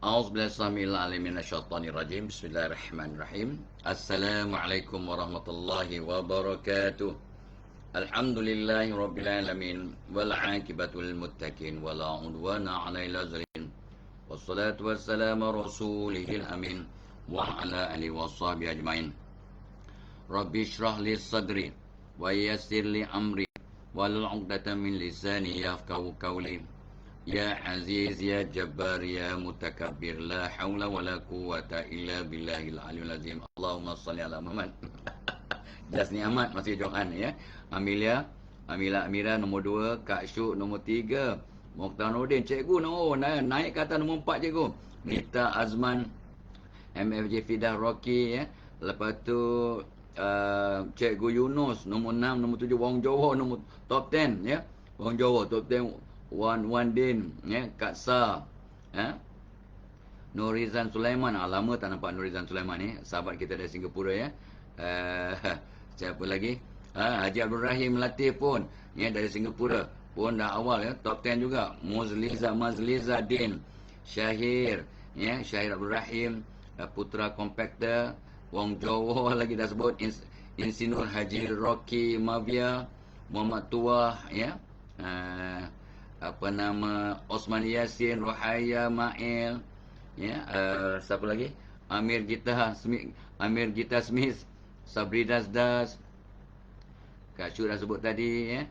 A'udzubillahi minasyaitonir rajim. Bismillahirrahmanirrahim. Assalamualaikum warahmatullahi wabarakatuh. Alhamdulillahi rabbil alamin wal 'aqibatu lil muttaqin wala 'udwana 'alal zalimin. Wassalatu wassalamu rasulihil amin wa 'ala alihi washabihi ajmain. Rabbi shrah li sadri wa yassir li amri wahlul 'uqdatam min lisani yafqahu qawli. Ya Aziz, Ya Jabbar, Ya Mutakabbir, La hawla wa la quwata illa billahil aliyul azim. Allahumma salli ala Muhammad. Jasni Ahmad masih Johan ya. Amelia Amira nombor 2, Kak Syuk nombor 3, Mokhtar Nordin cikgu naik ke atas nombor 4 cikgu. Nita Azman, MFJ Fidah Rocky ya. Lepas tu Cikgu Yunus nombor 6, nombor 7 Wong Jowo nombor top 10 ya. Wong Jowo top 10. Wan Din ya, Kak Sa ya. Nurizan Sulaiman, lama tak nampak Nurizan Sulaiman ni, sahabat kita dari Singapura ya. Siapa lagi? Haji Abdul Rahim Latif pun ya, dari Singapura pun dah awal ya, top 10 juga. Mazliza Din Syahir ya, Syahir Abdul Rahim, Putra Compactor Wong Jowo lagi dah sebut, Insinyur Haji Rocky Mavia, Muhammad Tuah ya, Osman Yasin, Rohaya Mail ya, siapa lagi? Amir Gita Smith, Sabri Das, Kak Syuk dah sebut tadi ya,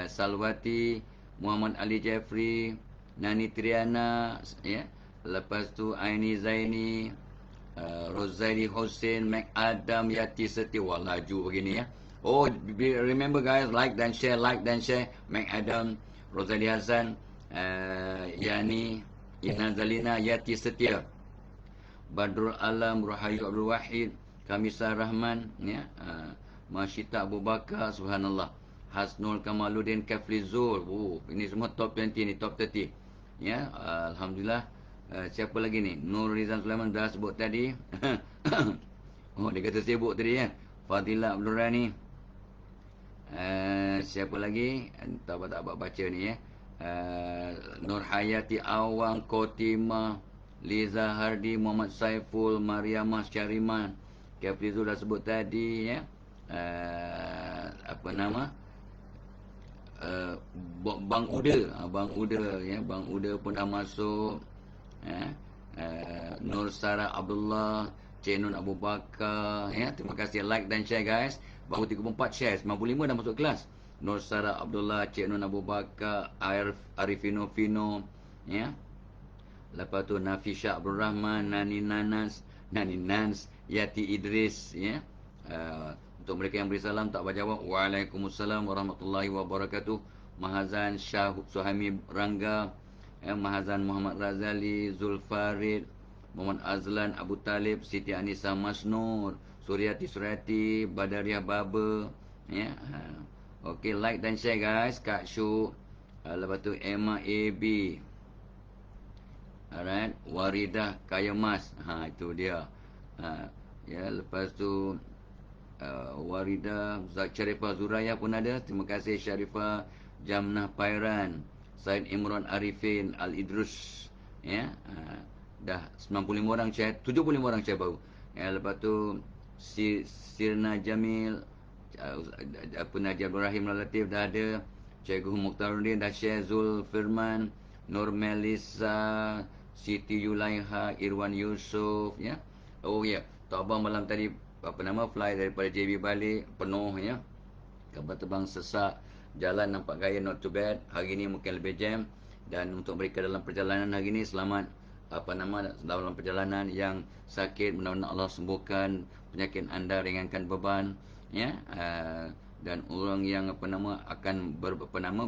Salwati, Muhammad Ali Jeffrey, Nani Triana ya. Lepas tu Aini Zaini, Rosairi Hussein, Mac Adam, Yati Seti. Wah, laju begini ya. Oh, remember guys, like dan share. Mac Adam, Rosali Hasan, Yani, Ina Zalina, Yati Setia, Badrul Alam, Rahayu Abdul Wahid, Kamisa Rahman ya, Masyita Abu Bakar, subhanallah, Hasnul Kamaluddin Kaflizul. Ini semua top 20 ni, top 30 ya. Alhamdulillah. Siapa lagi ni? Nur Rizan Sulaiman dah sebut tadi. Oh, dia kata sibuk tadi ya. Fadila Abdul Rani. Siapa lagi? Tak apa baca ni ya. Nur Hayati Awang, Kotima, Liza Hardi, Muhammad Saiful, Mariamah Syariman, Kafrizul dah sebut tadi ya. Bang Uda ya, Bang Uda pun dah masuk ya. Nur Sarah Abdullah, Cik Nun Abu Bakar ya. Terima kasih, like dan share guys. Baru 34 share, 95 dah masuk kelas. Nur Sarah Abdullah, Cik Nun Abu Bakar, Arifino Fino ya. Lepas tu Nafisha Abdul Rahman, Nani Nans, Yati Idris ya. Untuk mereka yang beri salam tak berjawab, Waalaikumsalam warahmatullahi wabarakatuh. Mahazan Syah Suhaimi Rangga ya, Mahazan Muhammad Razali, Zulfarid, Muhammad Azlan Abu Talib, Siti Anisa Masnur, Suryati, Badariah Baba ya. Okey, like dan share guys. Kak Syuk, lepas tu Emma AB, alright, Waridah Kaya Mas, itu dia ya. Lepas tu Waridah Syarifah Zuraya pun ada. Terima kasih Syarifah. Jamnah Pairan, Said Imran Arifin Al-Idrus ya. Dah 95 orang share, 75 orang share baru ya. Lepas tu Sirna Jamil, Najib Abdul Rahim Latif dah ada. Cikgu Mukhtaruddin dah share. Zul Firman, Nur Melisa, Siti Yulaiha, Irwan Yusof ya. Oh ya, Tabang malam tadi fly daripada JB balik penuh ya. Kapal terbang sesak, jalan nampak gaya not too bad. Hari ni mungkin lebih jam. Dan untuk mereka dalam perjalanan hari ni, selamat dalam perjalanan. Yang sakit, mudah-mudahan Allah sembuhkan penyakit anda, ringankan beban ya. Dan orang yang akan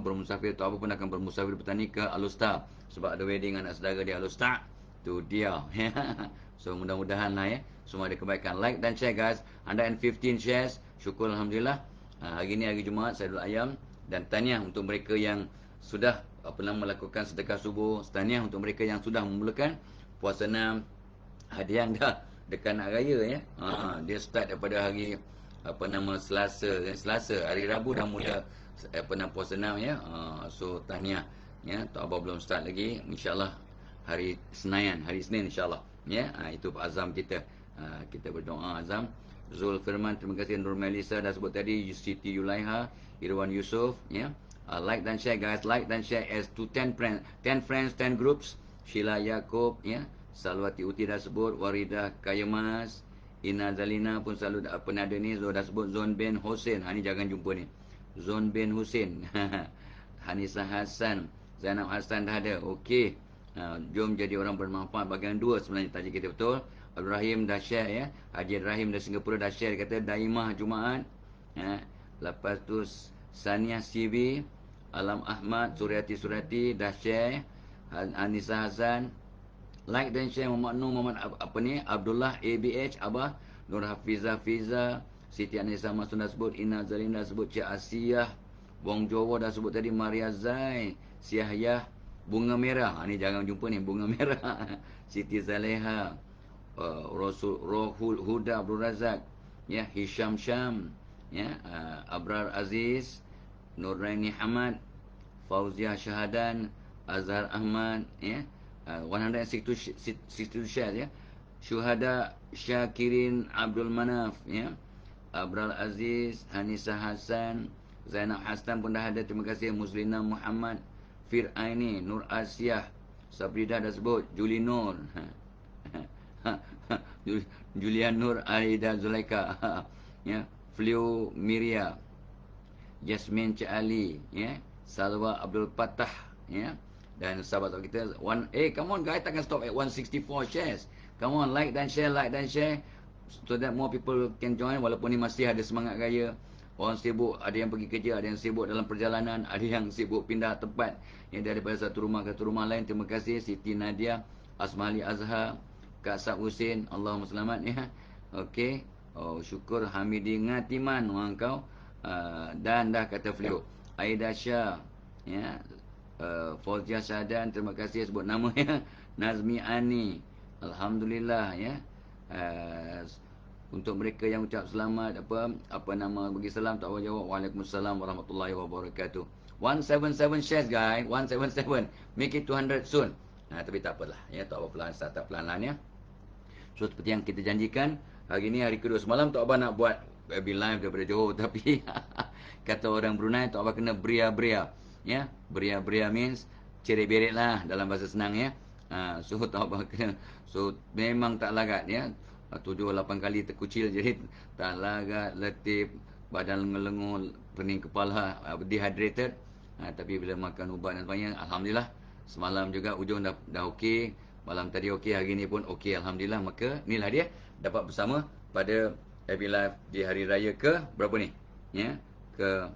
bermusafir atau apapun akan bermusafir bertani ke Alustar sebab ada wedding anak saudara di Alustar. Tu dia. So mudah-mudahan lah ya, semua ada kebaikan. Like dan share guys. 115 shares. Syukur alhamdulillah. Hari ni hari Jumaat, Saidul Ayam. Dan tahniah untuk mereka yang sudah melakukan sedekah subuh. Tahniah untuk mereka yang sudah memulakan puasa 6. Ada yang dah dekat nak raya ya. Dia start daripada hari Selasa, hari Rabu dah mula puasa 6 ya. So tahniah ya. Tok Abah belum start lagi. InsyaAllah hari Senin insyaAllah. Ya, itu azam kita. Kita berdoa azam. Zul Firman, terima kasih. Nur Melisa dah sebut tadi. Siti Yulaiha, Irwan Yusof. Ya, like dan share guys, like dan share as to 10 friends, 10 groups. Sheila Yaakob, ya, Salwati Uti dah sebut. Waridah Kayemas, Ina Zalina pun selalu pernah ada ni. Dah sebut. Zon bin Hussein, ni jangan jumpa ni. Zon bin Hussein. Hanisa Hassan, Zainab Hassan dah ada. Okey. Jom jadi orang bermanfaat, bahagian 2 sebenarnya tajuk kita, betul. Abdul Rahim dah share, ya. Haji Rahim dari Singapura dah share, kata Daimah Jumaat. Lepas tu Sania CV, Alam Ahmad, Suryati dah share. Anissa Hassan, like dan share. Muhammad Nur, Muhammad apa ni, Abdullah ABH, Abah Nur Hafizah Fiza, Siti Anissa Masud dah sebut, Ina Zalina dah sebut, Cik Asiyah, Wong Jowo dah sebut tadi, Maria Zai, Siahyah, Bunga Merah. Ni jangan jumpa ni, Bunga Merah. Siti Zaleha, Rohul Huda Abdul Razak, ya, Hisham Syam, ya, Abrar Aziz, Nuraini Hamad, Fauzia Syahadan, Azhar Ahmad, ya, 162 shares, ya. Syuhada Syakirin Abdul Manaf, ya. Abrar Aziz, Hanisa Hassan, Zainab Hassan pun dah ada, terima kasih. Muslina Muhammad, Fir'aini, Nur Asyah, Sabrida dah sebut, Juli Nur, Julian Nur, Aida Zulaika, ya, Flio Miria, Jasmine Cik Ali, ya, Salwa Abdul Fattah, ya, dan sahabat-sahabat kita. Come on guys, takkan stop at 164 shares. Come on, like dan share, so that more people can join. Walaupun ni masih ada semangat gaya. Orang sibuk, ada yang pergi kerja, ada yang sibuk dalam perjalanan, ada yang sibuk pindah tempat, ya, daripada satu rumah ke rumah lain. Terima kasih Siti Nadia, Asmali Azhar, Kak Sab Husin, Allahumma selamat, ya. Okey. Syukur Hamidi Ngatiman, orang kau. Dan dah kata Flio, Aida Shah, ya, Fauzia Syahadan, terima kasih sebut nama, ya. Nazmi Ani, alhamdulillah, ya. Untuk mereka yang ucap selamat, apa nama, bagi salam, tak apa jawab, Waalaikumsalam warahmatullahi wabarakatuh. 177 shares guys, 177, make it 200 soon. Tapi tak apalah, ya, tak apa, pelan, start pelan-pelan, ya. So seperti yang kita janjikan, hari ni hari kedua. Semalam Tok Abah nak buat webinar live daripada Johor, tapi kata orang Brunei, Tok Abah kena beria-beria, ya. Beria-beria means cerit-berit lah dalam bahasa senang, ya. So Tok Abah kena, so memang tak lagat, ya. 7-8 kali terkucil, jadi tak lagat, letih, badan lengur-lengur, pening kepala, dehydrated. Tapi bila makan ubat dan sebagainya, alhamdulillah. Semalam juga ujung dah okey. Malam tadi okey, hari ni pun okey, alhamdulillah. Maka inilah dia, dapat bersama pada Happy Life di hari raya ke berapa ni? Ya, ke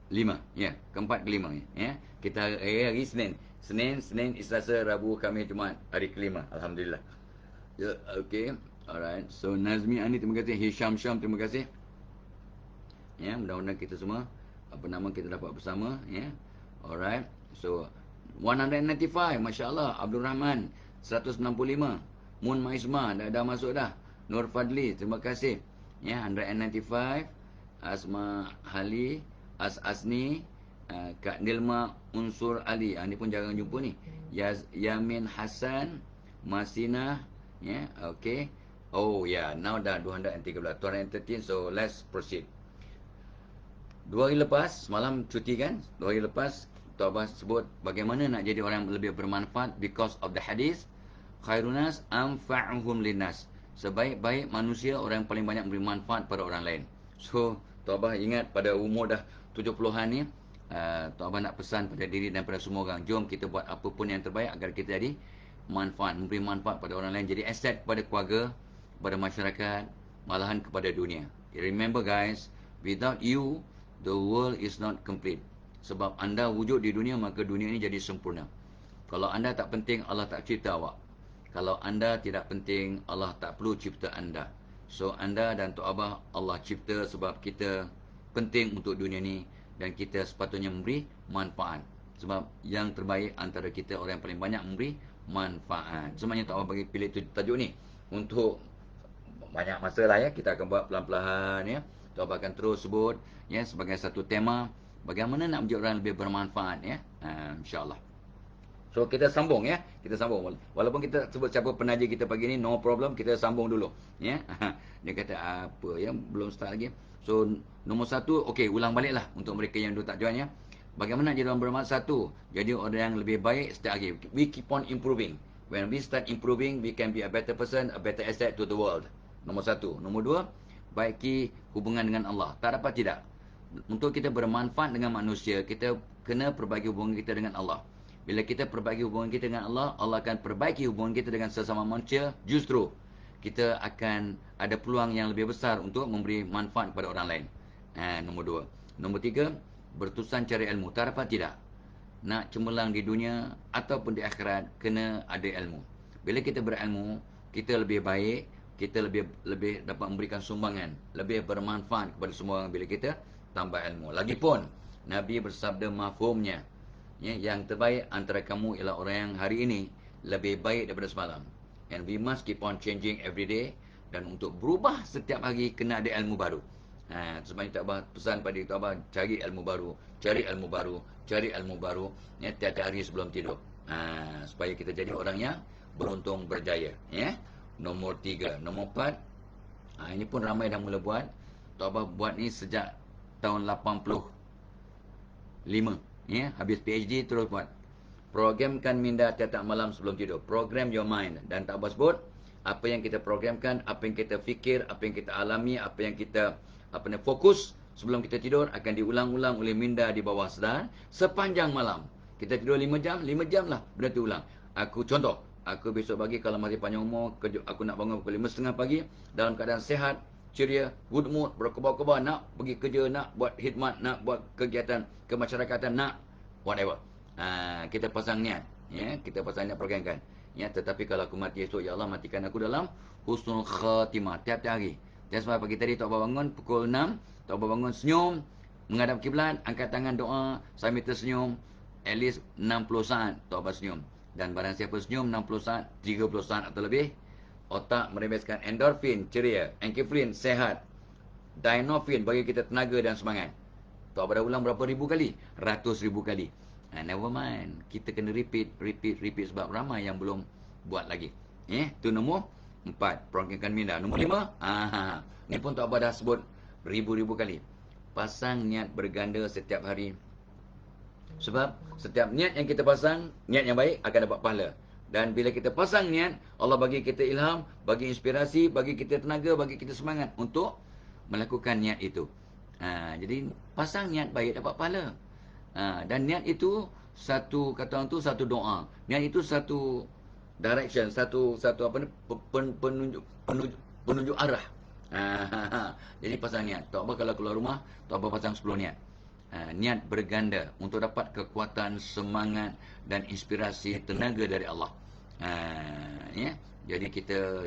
5, ya, keempat ke 5, ya. Kita hari Senin, Selasa, Rabu, Khamis, Jumaat, hari kelima, alhamdulillah. Ya, okey. Alright. So Nazmi Ani, terima kasih. Hisham Syam, terima kasih. Ya, mudah-mudahan kita semua kita dapat bersama, ya. Alright. So 195, masya-Allah. Abdul Rahman 165. Mun Maisma dah masuk dah. Nur Fadli, terima kasih. Ya, 195. Asma Hali, Asni, Kak Nilma Unsur Ali. Ni pun jangan jumpa ni. Yamin Hasan, Masina, ya, okey. Oh ya, yeah. Now dah 213. So let's proceed. 2 hari lepas, semalam cuti kan? 2 hari lepas, Tok Abah sebut bagaimana nak jadi orang yang lebih bermanfaat because of the hadis. Khairunas anfa'uhum linnas. Sebaik-baik manusia orang yang paling banyak memberi manfaat pada orang lain. So Tok Abah ingat pada umur dah 70-an ni, Tok Abah nak pesan pada diri dan pada semua orang, jom kita buat apa pun yang terbaik agar kita jadi manfaat, memberi manfaat pada orang lain, jadi aset kepada keluarga, kepada masyarakat, malahan kepada dunia. Remember guys, without you, the world is not complete. Sebab anda wujud di dunia, maka dunia ini jadi sempurna. Kalau anda tak penting, Allah tak cipta awak. Kalau anda tidak penting, Allah tak perlu cipta anda. So anda dan Tok Abah, Allah cipta sebab kita penting untuk dunia ni, dan kita sepatutnya memberi manfaat. Sebab yang terbaik antara kita, orang yang paling banyak memberi manfaat. Sebenarnya Tok Abah bagi pilih tajuk ni untuk banyak masa lah, ya. Kita akan buat pelan-pelan, ya. Tok Abah akan terus sebut, ya, sebagai satu tema bagaimana nak menjadi orang lebih bermanfaat, ya. InsyaAllah. So kita sambung ya, kita sambung. Walaupun kita sebut siapa penaja kita pagi ni, no problem, kita sambung dulu. Ya, dia kata apa ya, belum start lagi. So nombor satu, okey, ulang balik lah untuk mereka yang dulu tak join ya. Bagaimana jadi orang bermakna? Satu, jadi orang yang lebih baik setiap hari. We keep on improving. When we start improving, we can be a better person, a better asset to the world. Nombor satu. Nombor dua, baiki hubungan dengan Allah. Tak dapat tidak. Untuk kita bermanfaat dengan manusia, kita kena perbaiki hubungan kita dengan Allah. Bila kita perbaiki hubungan kita dengan Allah, Allah akan perbaiki hubungan kita dengan sesama manusia. Justru kita akan ada peluang yang lebih besar untuk memberi manfaat kepada orang lain. Nombor dua. Nombor tiga, berterusan cari ilmu. Tak dapat tidak. Nak cemerlang di dunia ataupun di akhirat, kena ada ilmu. Bila kita berilmu, kita lebih baik, kita lebih dapat memberikan sumbangan, lebih bermanfaat kepada semua orang bila kita tambah ilmu. Lagipun, Nabi bersabda mafhumnya, ya, yang terbaik antara kamu ialah orang yang hari ini lebih baik daripada semalam. And we must keep on changing every day. Dan untuk berubah setiap hari, kena ada ilmu baru. Sebab Abah pesan pada kita, Abah cari ilmu baru, cari ilmu baru, cari ilmu baru, ya, tiap hari sebelum tidur. Supaya kita jadi orang yang beruntung, berjaya. Ya. Nombor 3. Nombor 4, ini pun ramai dah mula buat. Tok Abah buat ni sejak tahun 85. Ya, habis PhD terus buat. Programkan minda tiap-tiap malam sebelum tidur. Program your mind. Dan tak Abah sebut, apa yang kita programkan, apa yang kita fikir, apa yang kita alami, apa yang kita fokus sebelum kita tidur akan diulang-ulang oleh minda di bawah sadar sepanjang malam. Kita tidur 5 jam, 5 jam lah benda tu ulang. Aku besok pagi kalau masih panjang umur, aku nak bangun pukul 5.30 pagi dalam keadaan sehat, ceria, good mood, berkobar-kobar, nak pergi kerja, nak buat khidmat, nak buat kegiatan kemasyarakatan, nak whatever. Kita pasang niat, ya, kita pasang niat programkan. Ya, tetapi kalau aku mati esok, ya Allah, matikan aku dalam husnul khatimah tiap-tiap hari. Dan sebab pagi tadi Tok Abah bangun pukul 6, Tok Abah bangun senyum, menghadap kiblat, angkat tangan doa, sambil tersenyum, at least 60 saat Tok Abah senyum. Dan barang siapa senyum 60 saat, 30 saat atau lebih, otak merembeskan endorfin, ceria, enkefrin, sehat, dynofin bagi kita tenaga dan semangat. Tok Abah dah ulang berapa ribu kali? Ratus ribu kali. Never mind. Kita kena repeat sebab ramai yang belum buat lagi. Itu nombor 4. Programkan minda. Nombor 5. Ni pun Tok Abah dah sebut ribu-ribu kali. Pasang niat berganda setiap hari. Sebab setiap niat yang kita pasang, niat yang baik akan dapat pahala. Dan bila kita pasang niat, Allah bagi kita ilham, bagi inspirasi, bagi kita tenaga, bagi kita semangat untuk melakukan niat itu. Jadi pasang niat baik dapat pahala. Dan niat itu satu, kata orang tu, satu doa. Niat itu satu direction, satu apa ni, penunjuk arah. Jadi pasang niat. Tok Abah kalau keluar rumah, Tok Abah pasang 10 niat. Niat berganda untuk dapat kekuatan, semangat dan inspirasi tenaga dari Allah. Ya. Jadi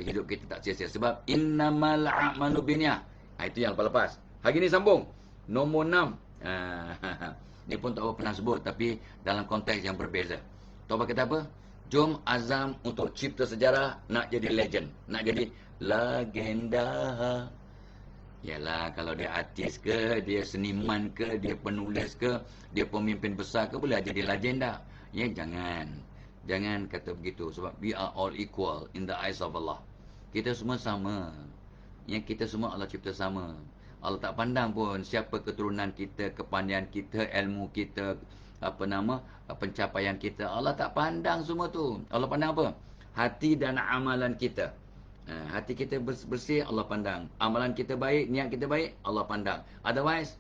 hidup kita tak sia-sia. Sebab innamal a'malu binniyah. Itu yang lepas. Hari ni sambung. Nombor 6. Ni pun Tok Abah pernah sebut, tapi dalam konteks yang berbeza. Tok Abah kata apa? Jom azam untuk cipta sejarah, nak jadi legend, nak jadi legenda. Yalah, kalau dia artis ke, dia seniman ke, dia penulis ke, dia pemimpin besar ke, boleh jadi legenda. Ya, jangan kata begitu. Sebab we are all equal in the eyes of Allah. Kita semua sama. Ya, kita semua Allah cipta sama. Allah tak pandang pun siapa keturunan kita, kepandaian kita, ilmu kita, pencapaian kita. Allah tak pandang semua tu. Allah pandang apa? Hati dan amalan kita. Hati kita bersih, Allah pandang. Amalan kita baik, niat kita baik, Allah pandang. Otherwise,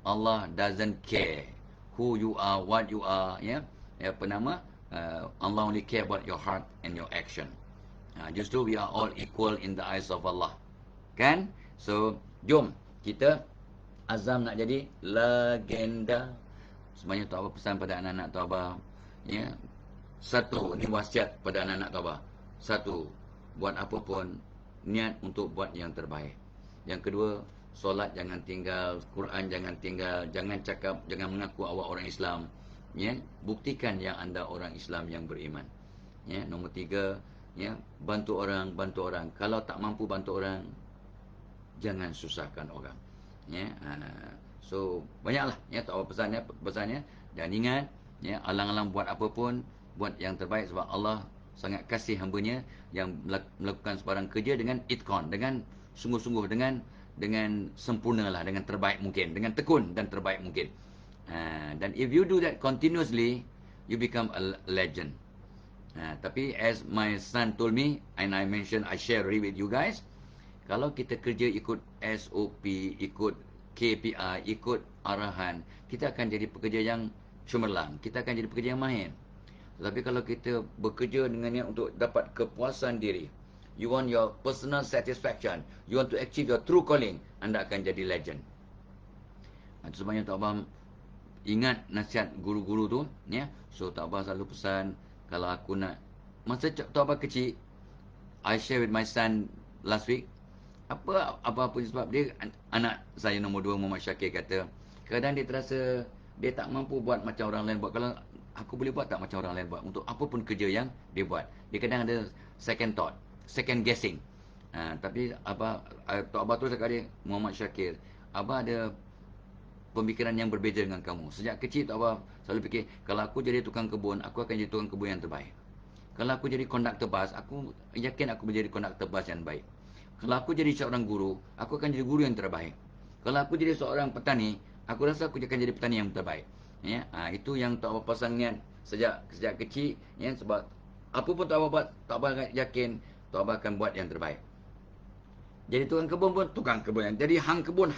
Allah doesn't care who you are, what you are. Ya, Allah only care about your heart and your action. Justru we are all equal in the eyes of Allah. Kan? So, jom kita azam nak jadi legenda. Sebenarnya Tok Abah pesan pada anak-anak Tok Abah, ya. Satu, ni wasiat pada anak-anak Tok Abah. Satu, buat apa pun niat untuk buat yang terbaik. Yang kedua, solat jangan tinggal, Quran jangan tinggal, jangan mengaku awak orang Islam. Ya, buktikan yang anda orang Islam yang beriman. Ya, nombor 3, ya, bantu orang. Kalau tak mampu bantu orang, jangan susahkan orang. Ya, so banyaklah ya Tok Abah pesannya. Dan ingat, Ya, alang-alang buat apa pun, buat yang terbaik sebab Allah sangat kasih hamba-Nya yang melakukan sebarang kerja dengan itqan, dengan sungguh-sungguh, dengan sempurnalah, dengan terbaik mungkin, dengan tekun dan terbaik mungkin. Dan if you do that continuously, you become a legend. Tapi as my son told me, and I mentioned, I share it with you guys, kalau kita kerja ikut SOP, ikut KPI, ikut arahan, kita akan jadi pekerja yang cemerlang, kita akan jadi pekerja yang mahir. Tetapi kalau kita bekerja dengan niat untuk dapat kepuasan diri, you want your personal satisfaction, you want to achieve your true calling, anda akan jadi legend. Itu sebabnya Tok Abah ingat nasihat guru-guru tu, ya. So Tok Abah selalu pesan, kalau aku nak, masa Tok Abah kecil, I share with my son last week, apa-apa sebab dia, anak saya nombor 2 Muhammad Syakir kata, kadang dia terasa dia tak mampu buat macam orang lain buat. Kalau aku boleh buat tak macam orang lain buat, untuk apa pun kerja yang dia buat, dia kadang ada second thought, second guessing. Tapi Tok Abah tu cakap dia, Muhammad Syakir, Abah ada pemikiran yang berbeza dengan kamu. Sejak kecil Tok Abah selalu fikir, kalau aku jadi tukang kebun, aku akan jadi tukang kebun yang terbaik. Kalau aku jadi konduktor bas, aku yakin aku menjadi konduktor bas yang baik. Kalau aku jadi seorang guru, aku akan jadi guru yang terbaik. Kalau aku jadi seorang petani, aku rasa aku akan jadi petani yang terbaik. Ya, itu yang Tok Abah pasang niat sejak kecil, ya, sebab apa pun Tok Abah buat, Tok Abah yakin Tok Abah akan buat yang terbaik. Jadi tukang kebun pun tukang kebun yang, jadi hang kebun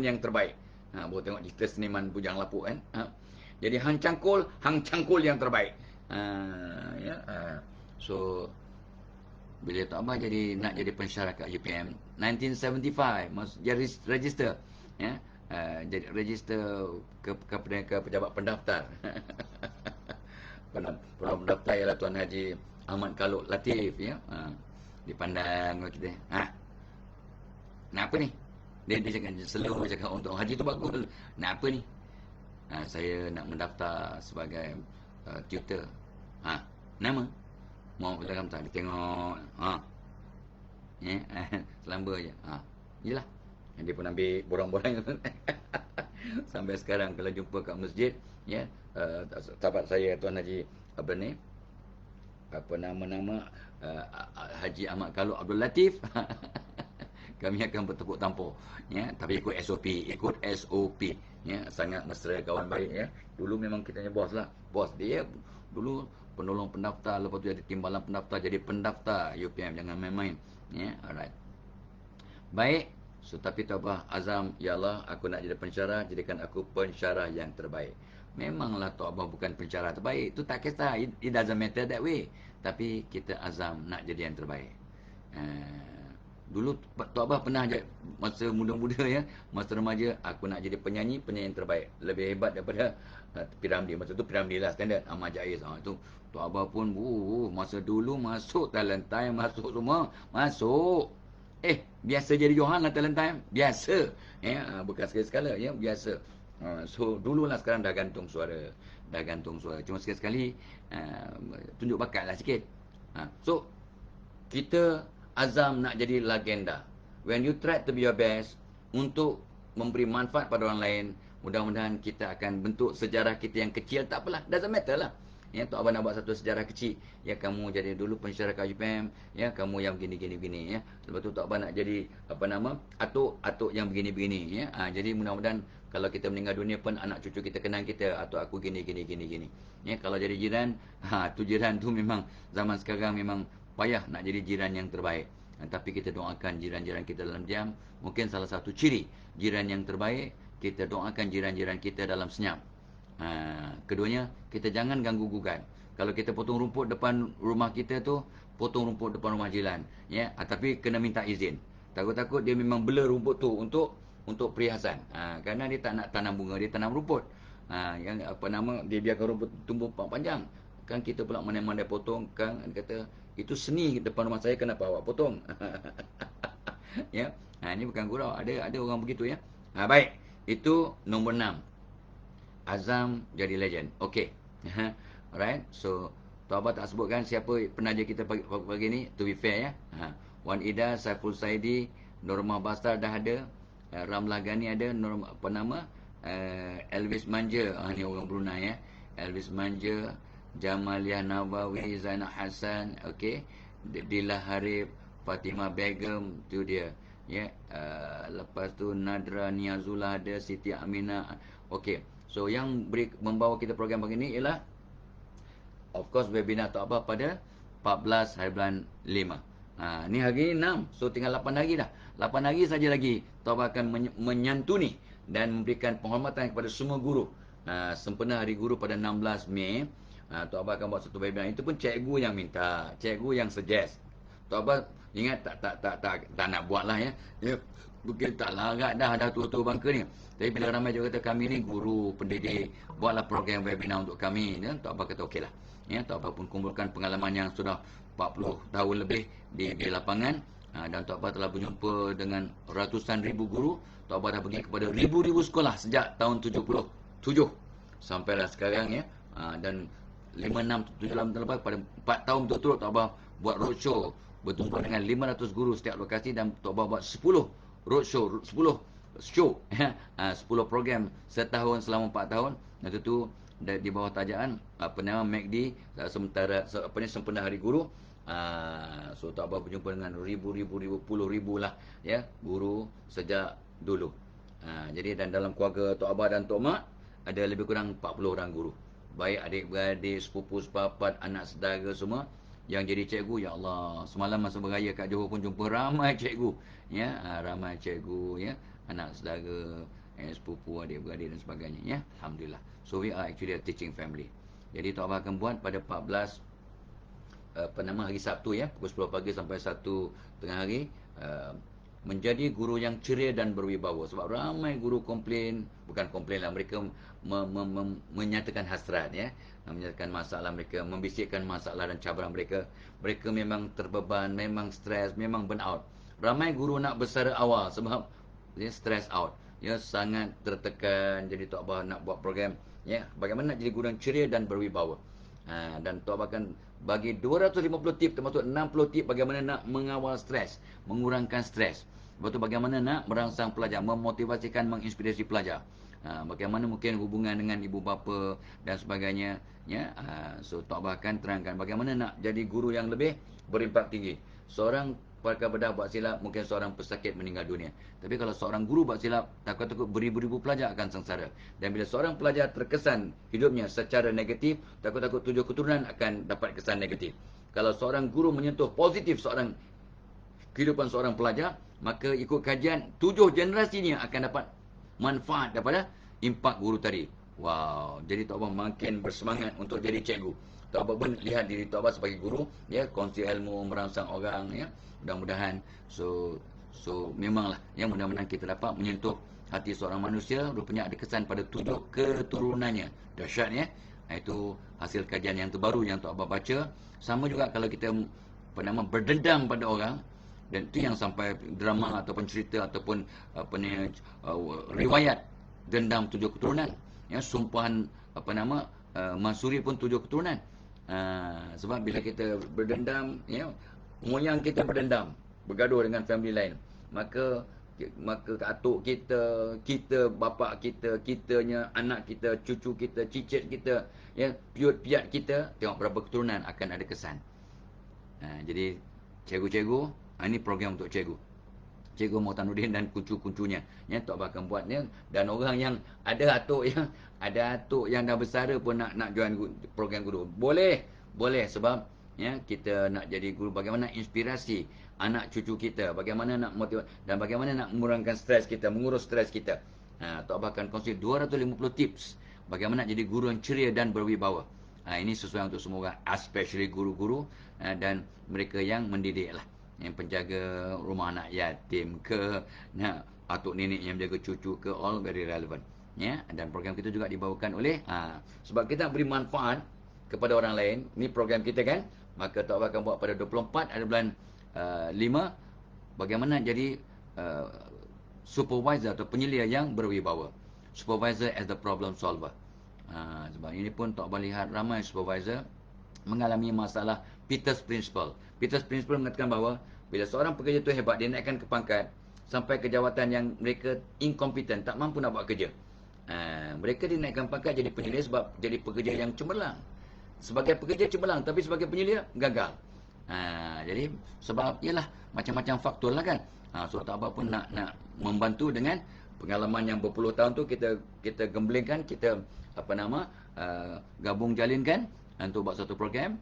yang terbaik. Boleh tengok cerita seniman Bujang Lapuk kan. Jadi hang cangkul yang terbaik. Ya, so bila Tok Abah nak jadi pensyarah kat UPM 1975, jadi register, ya, jadi register ke pejabat pendaftar. Pendaftar ialah Tuan Haji Ahmad Kaluk Latif, ya. Dipandang kita, nak apa ni? Dia cakap, selalu cakap, untuk haji tu bagus. Nak apa ni? Saya nak mendaftar sebagai tutor. Nama? Mau dalam tak? Dia tengok. Selamba je. Yelah. Dia pun ambil borang-borang. Sampai sekarang kalau jumpa kat masjid, ya, sahabat saya Tuan Haji apa nama Haji Ahmad Kaluk Abdul Latif. Kami akan bertepuk tampur, ya, tapi ikut SOP, ya. Sangat mesra, kawan baik, ya. Dulu memang kita bos lah, bos dia dulu penolong pendaftar, lepas tu jadi timbalan pendaftar, jadi pendaftar UPM. Jangan main-main, ya. Alright, baik. So tapi Tok Abah azam, ya Allah, aku nak jadi pensyarah, jadikan aku pensyarah yang terbaik. Memanglah Tok Abah bukan pensyarah terbaik, itu tak kisah, it doesn't matter that way. Tapi kita azam nak jadi yang terbaik. Dulu Tok Abah pernah masa muda-muda, ya, masa remaja, aku nak jadi penyanyi yang terbaik, lebih hebat daripada Piramli. Masa tu Piramli lah standard, Ahmad Jaiz. Itu Tok Abah pun masa dulu masuk talent time, masuk semua, masuk. Biasa jadi Johan lah talent time, biasa, ya, bukan sekali-sekala, ya, biasa. So dululah, sekarang dah gantung suara, cuma sekali-sekali tunjuk bakat lah sikit. So kita azam nak jadi legenda. When you try to be your best untuk memberi manfaat pada orang lain, mudah-mudahan kita akan bentuk sejarah kita yang kecil. Tak apalah, doesn't matter lah. Ya, Tok Abah nak buat satu sejarah kecil. Ya, kamu jadi dulu pensyarah kat UPM, ya, kamu yang begini, ya. Lepas tu Tok Abah nak jadi atuk yang begini, ya. Jadi mudah-mudahan kalau kita meninggal dunia pun anak cucu kita kenal kita, atuk aku gini. Ya, kalau jadi jiran, jiran tu memang zaman sekarang memang payah nak jadi jiran yang terbaik. Tapi kita doakan jiran-jiran kita dalam diam. Mungkin salah satu ciri jiran yang terbaik, kita doakan jiran-jiran kita dalam senyap. Keduanya, kita jangan ganggu gugat. Kalau kita potong rumput depan rumah kita tu, potong rumput depan rumah jiran, ya. Tapi kena minta izin. Takut-takut dia memang bela rumput tu untuk perhiasan. Kerana dia tak nak tanam bunga, dia tanam rumput. Yang dia biarkan rumput tumbuh panjang. Kan kita pula mana-mana potong, kan dia kata, itu seni depan rumah saya, kenapa awak potong? Ya. Ini bukan gurau, ada orang begitu, ya. Baik, itu nombor 6. Azam jadi legend. Okey. Alright. So Tok Abah tak sebutkan siapa penaja kita pagi ni, to be fair, ya. Wan Ida, Saiful Saidi, Norma Bastar dah ada, Ramlah Ghani ada, Elvis Manja, ni orang Brunei, ya. Elvis Manja, Jamaliah Nawawi, Zainal Hassan, okey, Dila Harib, Fatimah Begum, tu dia. Ya, lepas tu Nadra Niazullah ada, Siti Aminah. Okey. So yang membawa kita program begini ialah of course webinar tu apa pada 14 hari bulan 5. Ni hari 6. So tinggal 8 hari dah. 8 hari saja lagi Tok Abah akan menyantuni dan memberikan penghormatan kepada semua guru. Sempena Hari Guru pada 16 Mei. Tok Abah akan buat satu webinar. Itu pun cikgu yang minta, cikgu yang suggest. Tok Abah ingat tak nak buat lah ya. Dia mungkin tak larat dah tua-tua bangka ni. Tapi bila ramai juga kata kami ni guru, pendidik, buatlah program webinar untuk kami. Ya, Tok Abah kata okey lah. Ya, Tok Abah pun kumpulkan pengalaman yang sudah 40 tahun lebih di lapangan. Dan Tok Abah telah berjumpa dengan ratusan ribu guru. Tok Abah dah pergi kepada ribu-ribu sekolah sejak tahun 77 sampailah sekarang ya. Dan 5-6-7 tahun lepas, pada 4 tahun betul-betul Tok Abah buat roadshow, berjumpa dengan 500 guru setiap lokasi, dan Tok Abah buat 10 roadshow, 10 show 10 program setahun selama 4 tahun. Dan itu di bawah tajaan nama MACD sementara sempena Hari Guru. So Tok Abah berjumpa dengan puluh ribu lah ya guru sejak dulu. Jadi dan dalam keluarga Tok Abah dan Tok Mak ada lebih kurang 40 orang guru, baik adik-beradik, sepupu sepapat, anak saudara semua yang jadi cikgu. Ya Allah, semalam masa beraya kat Johor pun jumpa ramai cikgu ya, ramai cikgu ya, anak saudara, sepupu, adik-beradik dan sebagainya ya. Alhamdulillah. So we are actually a teaching family. Jadi Tok Abah akan buat pada 14 hari Sabtu ya, pukul 10 pagi sampai 1 tengah hari, menjadi guru yang ceria dan berwibawa. Sebab ramai guru komplain, bukan komplain lah, mereka menyatakan hasrat ya, menyatakan masalah mereka, membisikkan masalah dan cabaran mereka. Mereka memang terbeban, memang stres, memang burn out. Ramai guru nak bersara awal sebab dia stress out ya, sangat tertekan. Jadi Tok Abah nak buat program ya, bagaimana nak jadi guru yang ceria dan berwibawa. Dan Tok Abah akan bagi 250 tip, termasuk 60 tip bagaimana nak mengawal stres, mengurangkan stres. Lepas tu bagaimana nak merangsang pelajar, memotivasikan, menginspirasi pelajar. Bagaimana mungkin hubungan dengan ibu bapa dan sebagainya ya. So Tok Abah akan terangkan bagaimana nak jadi guru yang lebih berimpak tinggi. Seorang pakar bedah buat silap, mungkin seorang pesakit meninggal dunia. Tapi kalau seorang guru buat silap, takut-takut beribu-ribu pelajar akan sengsara. Dan bila seorang pelajar terkesan hidupnya secara negatif, takut-takut 7 keturunan akan dapat kesan negatif. Kalau seorang guru menyentuh positif kehidupan seorang pelajar, maka ikut kajian 7 generasinya akan dapat manfaat daripada impak guru tadi. Wow, jadi Tok Abah makin bersemangat untuk jadi cikgu. Tok Abah pun lihat diri Tok Abah sebagai guru ya, kongsi ilmu, merangsang orang ya. Mudah-mudahan so memanglah ya, mudah-mudahan kita dapat menyentuh hati seorang manusia, rupanya ada kesan pada 7 keturunannya. Dahsyat ya. Itu hasil kajian yang terbaru yang Tok Abah baca. Sama juga kalau kita berdendam pada orang, dan itu yang sampai drama ataupun cerita ataupun riwayat dendam 7 keturunan ya, sumpahan Mansuri pun 7 keturunan. Sebab bila kita berdendam ya, moyang kita berdendam, bergaduh dengan family lain, maka atuk kita, bapa kitanya, anak kita, cucu kita, cicit kita ya, piut-piat kita, tengok berapa keturunan akan ada kesan. Jadi cikgu-cikgu, ini program untuk cikgu Mohtanuddin dan kuncu-kuncunya ya, Tok Abah akan buat ya. Dan orang yang ada atuk yang dah bersara pun nak join program guru, boleh sebab ya, kita nak jadi guru, bagaimana inspirasi anak cucu kita, bagaimana nak motivasi dan bagaimana nak mengurangkan stres kita, mengurus stres kita. Tok Abah akan kongsi 250 tips bagaimana nak jadi guru yang ceria dan berwibawa. Ini sesuai untuk semua orang, especially guru-guru dan mereka yang mendidik lah, yang penjaga rumah anak yatim ke, atuk nenek yang menjaga cucu ke, all very relevant ya. Dan program kita juga dibawakan oleh sebab kita nak beri manfaat kepada orang lain, ni program kita kan, maka Tok Abah akan buat pada 24 hari bulan 5 bagaimana jadi supervisor atau penyelia yang berwibawa, supervisor as the problem solver. Sebab ini pun Tok Abah lihat ramai supervisor mengalami masalah Peters Principle. Peters Principle mengatakan bahawa bila seorang pekerja itu hebat, dia naikkan ke pangkat sampai ke jawatan yang mereka incompetent, tak mampu nak buat kerja. Mereka dinaikkan pangkat jadi penyelia sebab jadi pekerja yang cemerlang. Sebagai pekerja cemerlang, tapi sebagai penyelia gagal. Jadi sebab ialah macam-macam faktor lah kan. So tak apa pun nak membantu dengan pengalaman yang berpuluh tahun tu, kita gemblengkan, kita gabung jalinkan untuk buat satu program.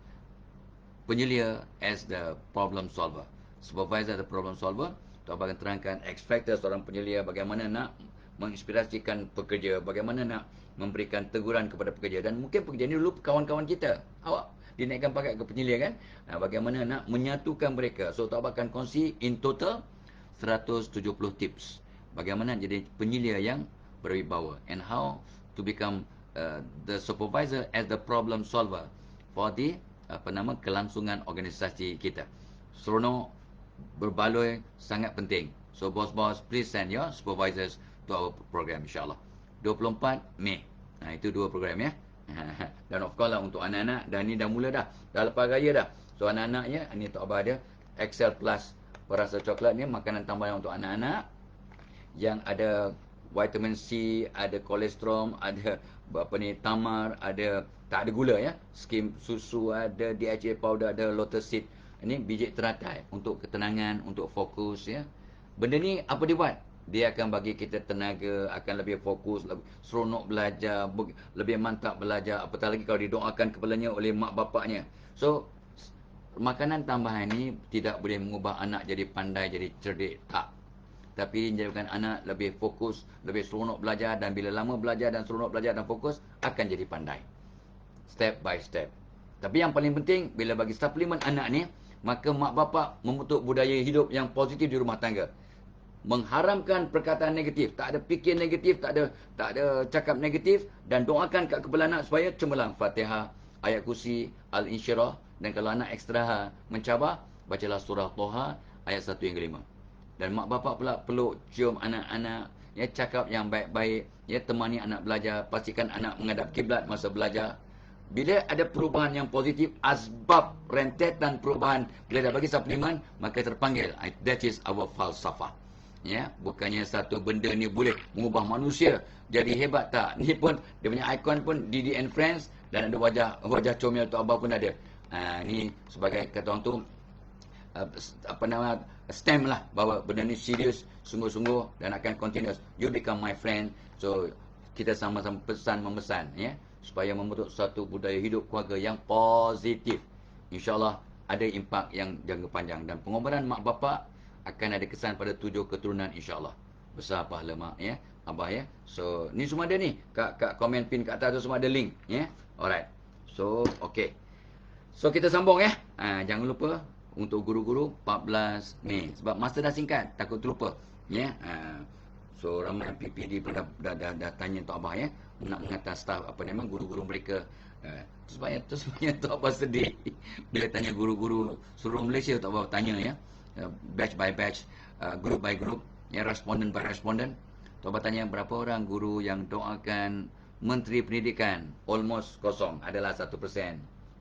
Penyelia as the problem solver, supervisor the problem solver. Tuan akan terangkan X factor seorang penyelia, bagaimana nak menginspirasikan pekerja, bagaimana nak memberikan teguran kepada pekerja. Dan mungkin pekerja ni dulu kawan-kawan kita, awak dinaikkan pangkat ke penyelia kan, bagaimana nak menyatukan mereka. So Tuan akan kongsi in total 170 tips bagaimana jadi penyelia yang berwibawa, and how to become the supervisor as the problem solver for the kelangsungan organisasi kita. Seronok, berbaloi, sangat penting. So bos-bos, please send your supervisors to our program insyaAllah. 24 Mei. Itu dua program ya. Dan of course lah untuk anak-anak, dan ni dah mula dah lepas raya dah. So anak-anaknya, ni Tok Abah ada Excel Plus perasa coklat ni, makanan tambahan untuk anak-anak yang ada vitamin C, ada kolesterol, ada tamar, ada tak ada gula ya, skim susu, ada DHA powder, ada lotus seed. Ini biji teratai untuk ketenangan, untuk fokus ya. Benda ni apa dia buat? Dia akan bagi kita tenaga, akan lebih fokus, lebih seronok belajar, lebih mantap belajar. Apatah lagi kalau didoakan kepalanya oleh mak bapaknya. So makanan tambahan ni tidak boleh mengubah anak jadi pandai, jadi cerdik, tak. Tapi menjadikan anak lebih fokus, lebih seronok belajar, dan bila lama belajar dan seronok belajar dan fokus, akan jadi pandai. Step by step. Tapi yang paling penting, bila bagi suplemen anak ni, maka mak bapak membentuk budaya hidup yang positif di rumah tangga. Mengharamkan perkataan negatif, tak ada fikir negatif, tak ada cakap negatif, dan doakan kat kepala anak supaya cemerlang. Fatihah, ayat kursi, Al-Insyirah, dan kalau anak ekstra mencabar, bacalah surah Toha ayat 1 hingga 5. Dan mak bapak pula peluk, cium anak-anak, ya, cakap yang baik-baik, ya, temani anak belajar, pastikan anak menghadap kiblat masa belajar. Bila ada perubahan yang positif, asbab rentetan perubahan, bila dah bagi suplemen, maka terpanggil. That is our falsafah. Ya, bukannya satu benda ni boleh mengubah manusia jadi hebat, tak. Ni pun dia punya ikon pun Didi and Friends, dan ada wajah comel Tok Abah pun ada. Ni sebagai kata orang tu stamp lah bahawa benda ni serius, sungguh-sungguh, dan akan continuous. You become my friend. So kita sama-sama pesan memesan ya, supaya membentuk suatu budaya hidup keluarga yang positif. InsyaAllah ada impak yang jangka panjang, dan pengorbanan mak bapak akan ada kesan pada 7 keturunan insyaAllah. Besar pahala mak ya, abah ya. So ni semua ada ni, kat komen pin kat atas tu semua ada link ya. Alright. So okay, so kita sambung ya. Jangan lupa untuk guru-guru 14 Mei, sebab masa dah singkat, takut terlupa ya. So ramai PPD pun dah tanya Tok Abah ya, nak menghantar staf guru-guru mereka. Sebenarnya Tok Abah sedih bila tanya guru-guru seluruh Malaysia. Tok Abah tanya ya, batch by batch, group by group ya, responden by responden. Tok Abah tanya berapa orang guru yang doakan Menteri Pendidikan. Almost kosong, adalah 1%.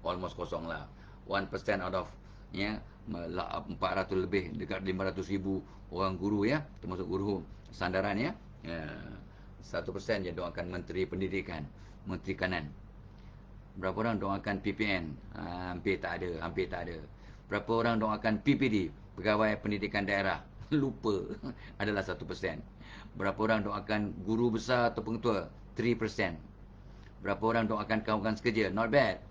Almost kosong lah, 1% out of ya, 400 lebih, dekat 500,000 orang guru ya, termasuk guru sandaran ya. 1% je doakan Menteri Pendidikan, Menteri Kanan. Berapa orang doakan PPN? Hampir tak ada. Berapa orang doakan PPD, Pegawai Pendidikan Daerah? Lupa, adalah 1%. Berapa orang doakan guru besar atau pengetua? 3%. Berapa orang doakan kawan-kawan sekerja? Not bad,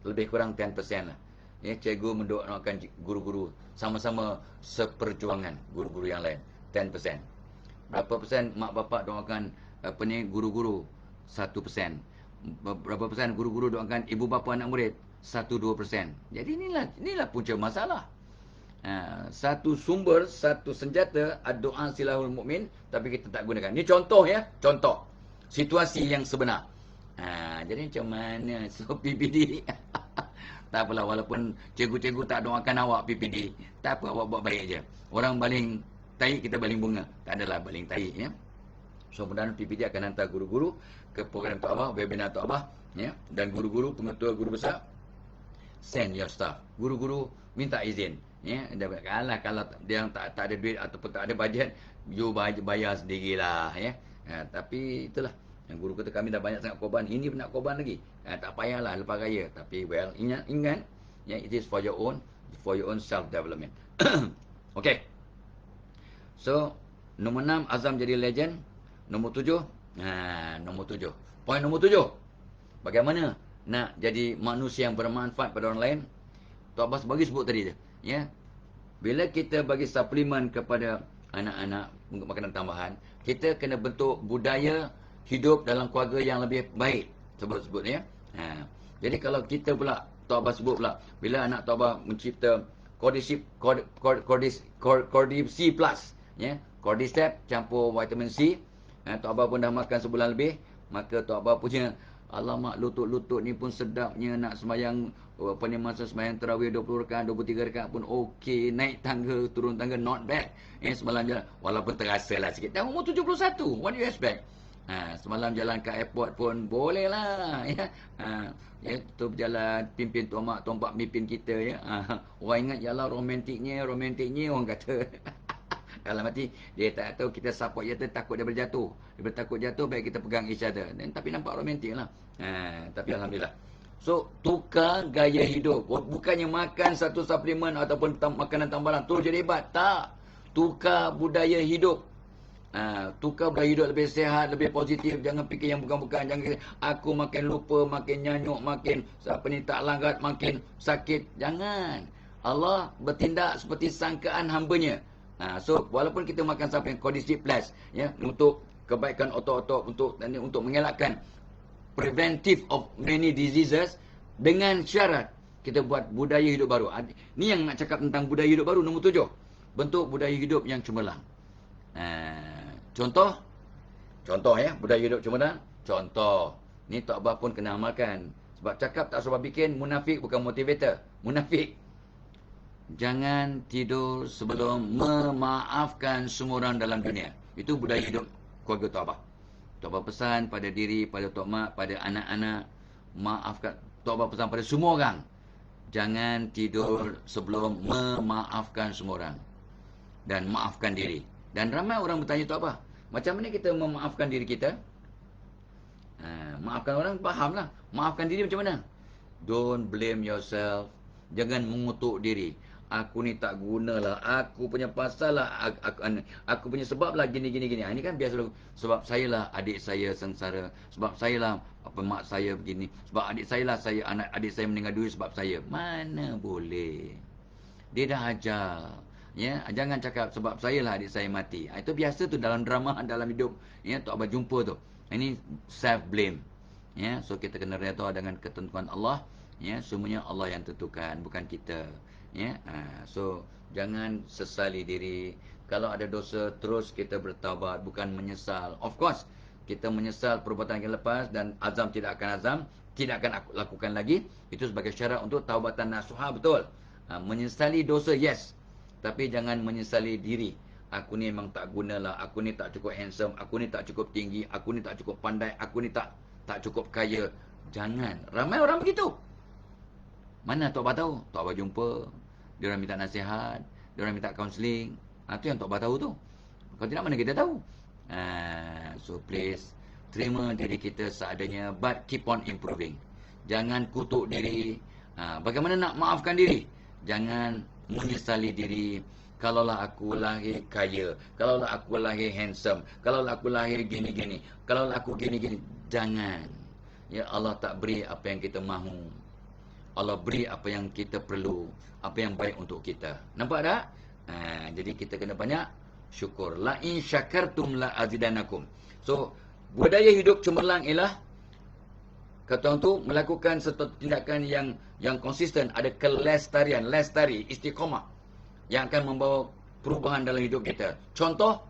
lebih kurang 10% lah. Ya, cikgu mendoakan guru-guru, sama-sama seperjuangan guru-guru yang lain, 10%. Berapa persen mak bapak doakan guru-guru? 1%. Berapa persen guru-guru doakan ibu bapa anak murid? 1-2%. Jadi inilah punca masalah. Satu sumber, satu senjata, doa silahul mukmin, tapi kita tak gunakan. Ini contoh ya, contoh situasi yang sebenar. Jadi macam mana? So PPD tak apalah, walaupun cikgu-cikgu tak doakan awak PPD, tak apa, awak buat baik je. Orang baling tahi, kita baling bunga. Tak adalah baling tahi ya. So mudah-mudahan PPD akan hantar guru-guru ke program Tok Abah, webinar Tok Abah ya, dan guru-guru, pengetua guru besar, send your staff. Guru-guru minta izin ya. Kalau dia tak ada duit ataupun tak ada bajet, you bayar sendirilah ya. Tapi itulah, Yang guru kata kami dah banyak sangat korban, ini pun nak korban lagi. Tak payahlah lepas raya. Tapi well, ingat ya, it is for your own self development. Okay. So, nombor 6 azam jadi legend. Nombor 7, nombor 7. Poin nombor 7. Bagaimana nak jadi manusia yang bermanfaat pada orang lain? Tok Abbas bagi sebut tadi je, ya. Bila kita bagi suplemen kepada anak-anak untuk makanan tambahan, kita kena bentuk budaya hidup dalam keluarga yang lebih baik. Sebut ya. Jadi kalau kita pula, Tok Abbas sebut pula, bila anak Tok Abbas mencipta Cordyceps Plus, ya, Cordyceps campur vitamin C, Tok Abbas pun dah makan sebulan lebih, maka Tok Abbas punya, alamak, lutut-lutut ni pun sedapnya, nak sembahyang masa sembahyang tarawih 20 rakaat, 23 rakaat pun okey, naik tangga, turun tangga not bad. Semalam jalan, walaupun terasa lah sikit. Dah umur 71, what do you expect? Semalam jalan ke airport pun boleh lah, ya. Tu berjalan, pimpin Tok Mak, Tok Pak pimpin kita, ya. Orang ingat, yalah romantiknya orang kata. Kalau mati, dia tak tahu kita support dia, takut dia berjatuh. Dia takut jatuh, baik kita pegang each other. Tapi nampak romantik lah. Tapi Alhamdulillah. So, tukar gaya hidup. Bukannya makan satu suplemen ataupun makanan tambahan terus jadi hebat. Tak. Tukar budaya hidup. Tukar budaya hidup lebih sihat, lebih positif. Jangan fikir yang bukan-bukan. Jangan fikir, aku makin lupa, makin nyanyuk, makin tak langgat, makin sakit. Jangan. Allah bertindak seperti sangkaan hambanya. So, walaupun kita makan suplemen Cordyceps Plus, ya, untuk kebaikan otot-otot, untuk mengelakkan preventive of many diseases, dengan syarat kita buat budaya hidup baru. Ni yang nak cakap tentang budaya hidup baru, nombor 7. Bentuk budaya hidup yang cemerlang. Contoh ya, budaya hidup cemerlang. Contoh, ni Tok Abbas pun kena amalkan. Sebab cakap tak sebab bikin, munafik bukan motivator. Munafik. Jangan tidur sebelum memaafkan semua orang dalam dunia. Itu budaya hidup keluarga Tok Abbas. Tok Abbas pesan pada diri, pada Tok Mak, pada anak-anak, maafkan. Tok Abbas pesan pada semua orang, jangan tidur sebelum memaafkan semua orang. Dan maafkan diri. Dan ramai orang bertanya Tok Abbas, macam mana kita memaafkan diri kita? Maafkan orang, fahamlah. Maafkan diri macam mana? Don't blame yourself. Jangan mengutuk diri. Aku ni tak gunalah, aku punya pasal lah, aku punya sebab lah gini. Ini kan biasa, sebab saya lah adik saya sengsara, sebab saya lah mak saya begini, sebab adik saya lah anak adik saya meninggal dunia sebab saya. Mana boleh. Dia dah ajar. Ya, jangan cakap sebab saya lah adik saya mati. Itu biasa tu dalam drama, dalam hidup. Ya, Tok Abbas jumpa tu. Ini self blame. Ya, so kita kena redha dengan ketentuan Allah. Ya, semuanya Allah yang tentukan, bukan kita. Ya, so jangan sesali diri. Kalau ada dosa, terus kita bertaubat, bukan menyesal. Of course, kita menyesal perbuatan yang lepas dan azam tidak akan lakukan lagi. Itu sebagai syarat untuk taubatan nasuha, betul. Menyesali dosa, yes. Tapi jangan menyesali diri. Aku ni memang tak gunalah, aku ni tak cukup handsome, aku ni tak cukup tinggi, aku ni tak cukup pandai, aku ni tak cukup kaya. Jangan. Ramai orang begitu. Mana Tok Abbas tahu? Tok Abbas jumpa, dia orang minta nasihat, dia orang minta kaunseling. Itu yang Tok Abbas tahu tu. Kalau tidak, mana kita tahu? So please, terima diri kita seadanya, but keep on improving. Jangan kutuk diri. Bagaimana nak maafkan diri? Jangan menyesali diri. Kalaulah aku lahir kaya, kalaulah aku lahir handsome, kalaulah aku lahir gini-gini, kalaulah aku gini-gini. Jangan. Ya, Allah tak beri apa yang kita mahu. Allah beri apa yang kita perlu, apa yang baik untuk kita. Nampak tak? Jadi kita kena banyak syukur. La in syakartum la azidanakum. So, budaya hidup cemerlang ialah kata orang tu melakukan satu tindakan yang konsisten, ada kelestarian, lestari, istiqamah yang akan membawa perubahan dalam hidup kita. Contoh,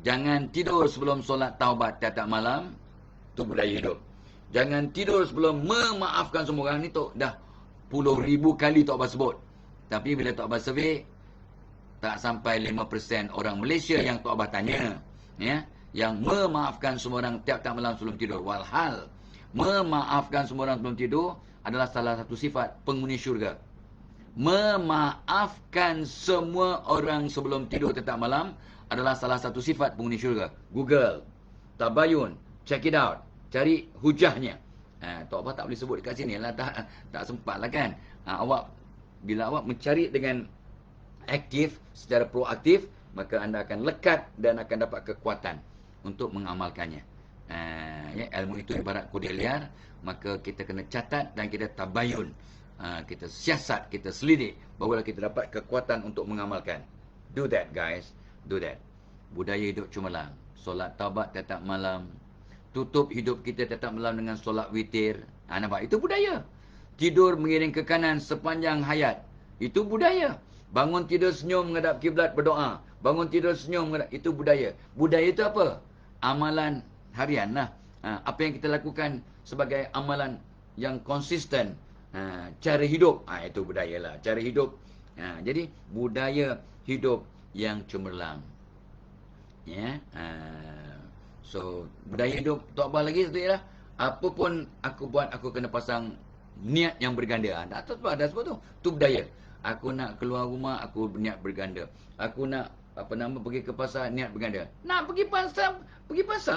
jangan tidur sebelum solat taubat tiap-tiap malam. Itu budaya hidup. Jangan tidur sebelum memaafkan semua orang. Ni tu dah puluh ribu kali Tok Abbas sebut. Tapi bila Tok Abbas survey, tak sampai 5% orang Malaysia yang Tok Abbas tanya, ya, yang memaafkan semua orang tiap-tiap malam sebelum tidur. Walhal, memaafkan semua orang sebelum tidur adalah salah satu sifat penghuni syurga. Memaafkan semua orang sebelum tidur tiap malam adalah salah satu sifat penghuni syurga. Google, Tabayun, Check it out. Cari hujahnya. Tok Abah tak boleh sebut dekat sini lah. Tak sempat lah kan. Bila awak mencari dengan aktif, secara proaktif, maka anda akan lekat dan akan dapat kekuatan untuk mengamalkannya. Ya, ilmu itu ibarat kuda liar, maka kita kena catat dan kita tabayun. Kita siasat, kita selidik, barulah kita dapat kekuatan untuk mengamalkan. Do that guys, do that. Budaya hidup cemerlang. Solat taubat tetap malam. Tutup hidup kita tetap malam dengan solat witir. Nampak? Itu budaya. Tidur mengiring ke kanan sepanjang hayat. Itu budaya. Bangun tidur senyum menghadap kiblat berdoa. Bangun tidur senyum menghadap, itu budaya. Budaya itu apa? Amalan harian lah. Apa yang kita lakukan sebagai amalan yang konsisten. Cara hidup. Itu budaya lah. Cara hidup. Jadi budaya hidup yang cemerlang. Ya. So budaya hidup Tok Abah lagi satu ialah, apa pun aku buat, aku kena pasang niat yang berganda. Dah sebut tu. Tu budaya. Aku nak keluar rumah, aku niat berganda. Aku nak pergi ke pasar, niat berganda. Nak pergi pasar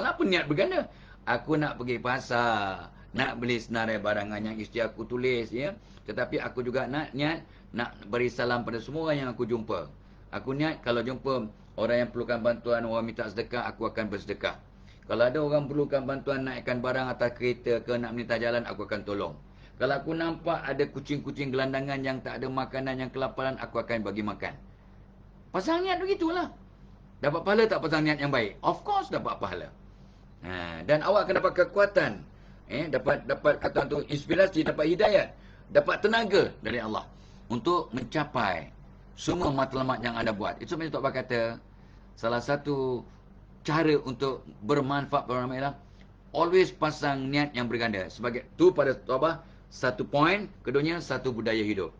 lah, apa niat berganda? Aku nak pergi pasar, nak beli senarai barangan yang isteri aku tulis, ya. Tetapi aku juga nak beri salam pada semua orang yang aku jumpa. Aku niat kalau jumpa orang yang perlukan bantuan, orang minta sedekah, aku akan bersedekah. Kalau ada orang perlukan bantuan naikkan barang atas kereta ke nak melintas jalan, aku akan tolong. Kalau aku nampak ada kucing-kucing gelandangan yang tak ada makanan, yang kelaparan, aku akan bagi makan. Pasang niat begitulah. Dapat pahala tak pasang niat yang baik? Of course dapat pahala. Dan awak akan dapat kekuatan. Dapat kata tu inspirasi, dapat hidayat, dapat tenaga dari Allah untuk mencapai semua matlamat yang anda buat. Itu macam Tok Abah kata, salah satu cara untuk bermanfaat pada orang ialah always pasang niat yang berganda. Sebagai tu pada Tok Abah, satu poin. Keduanya, satu budaya hidup.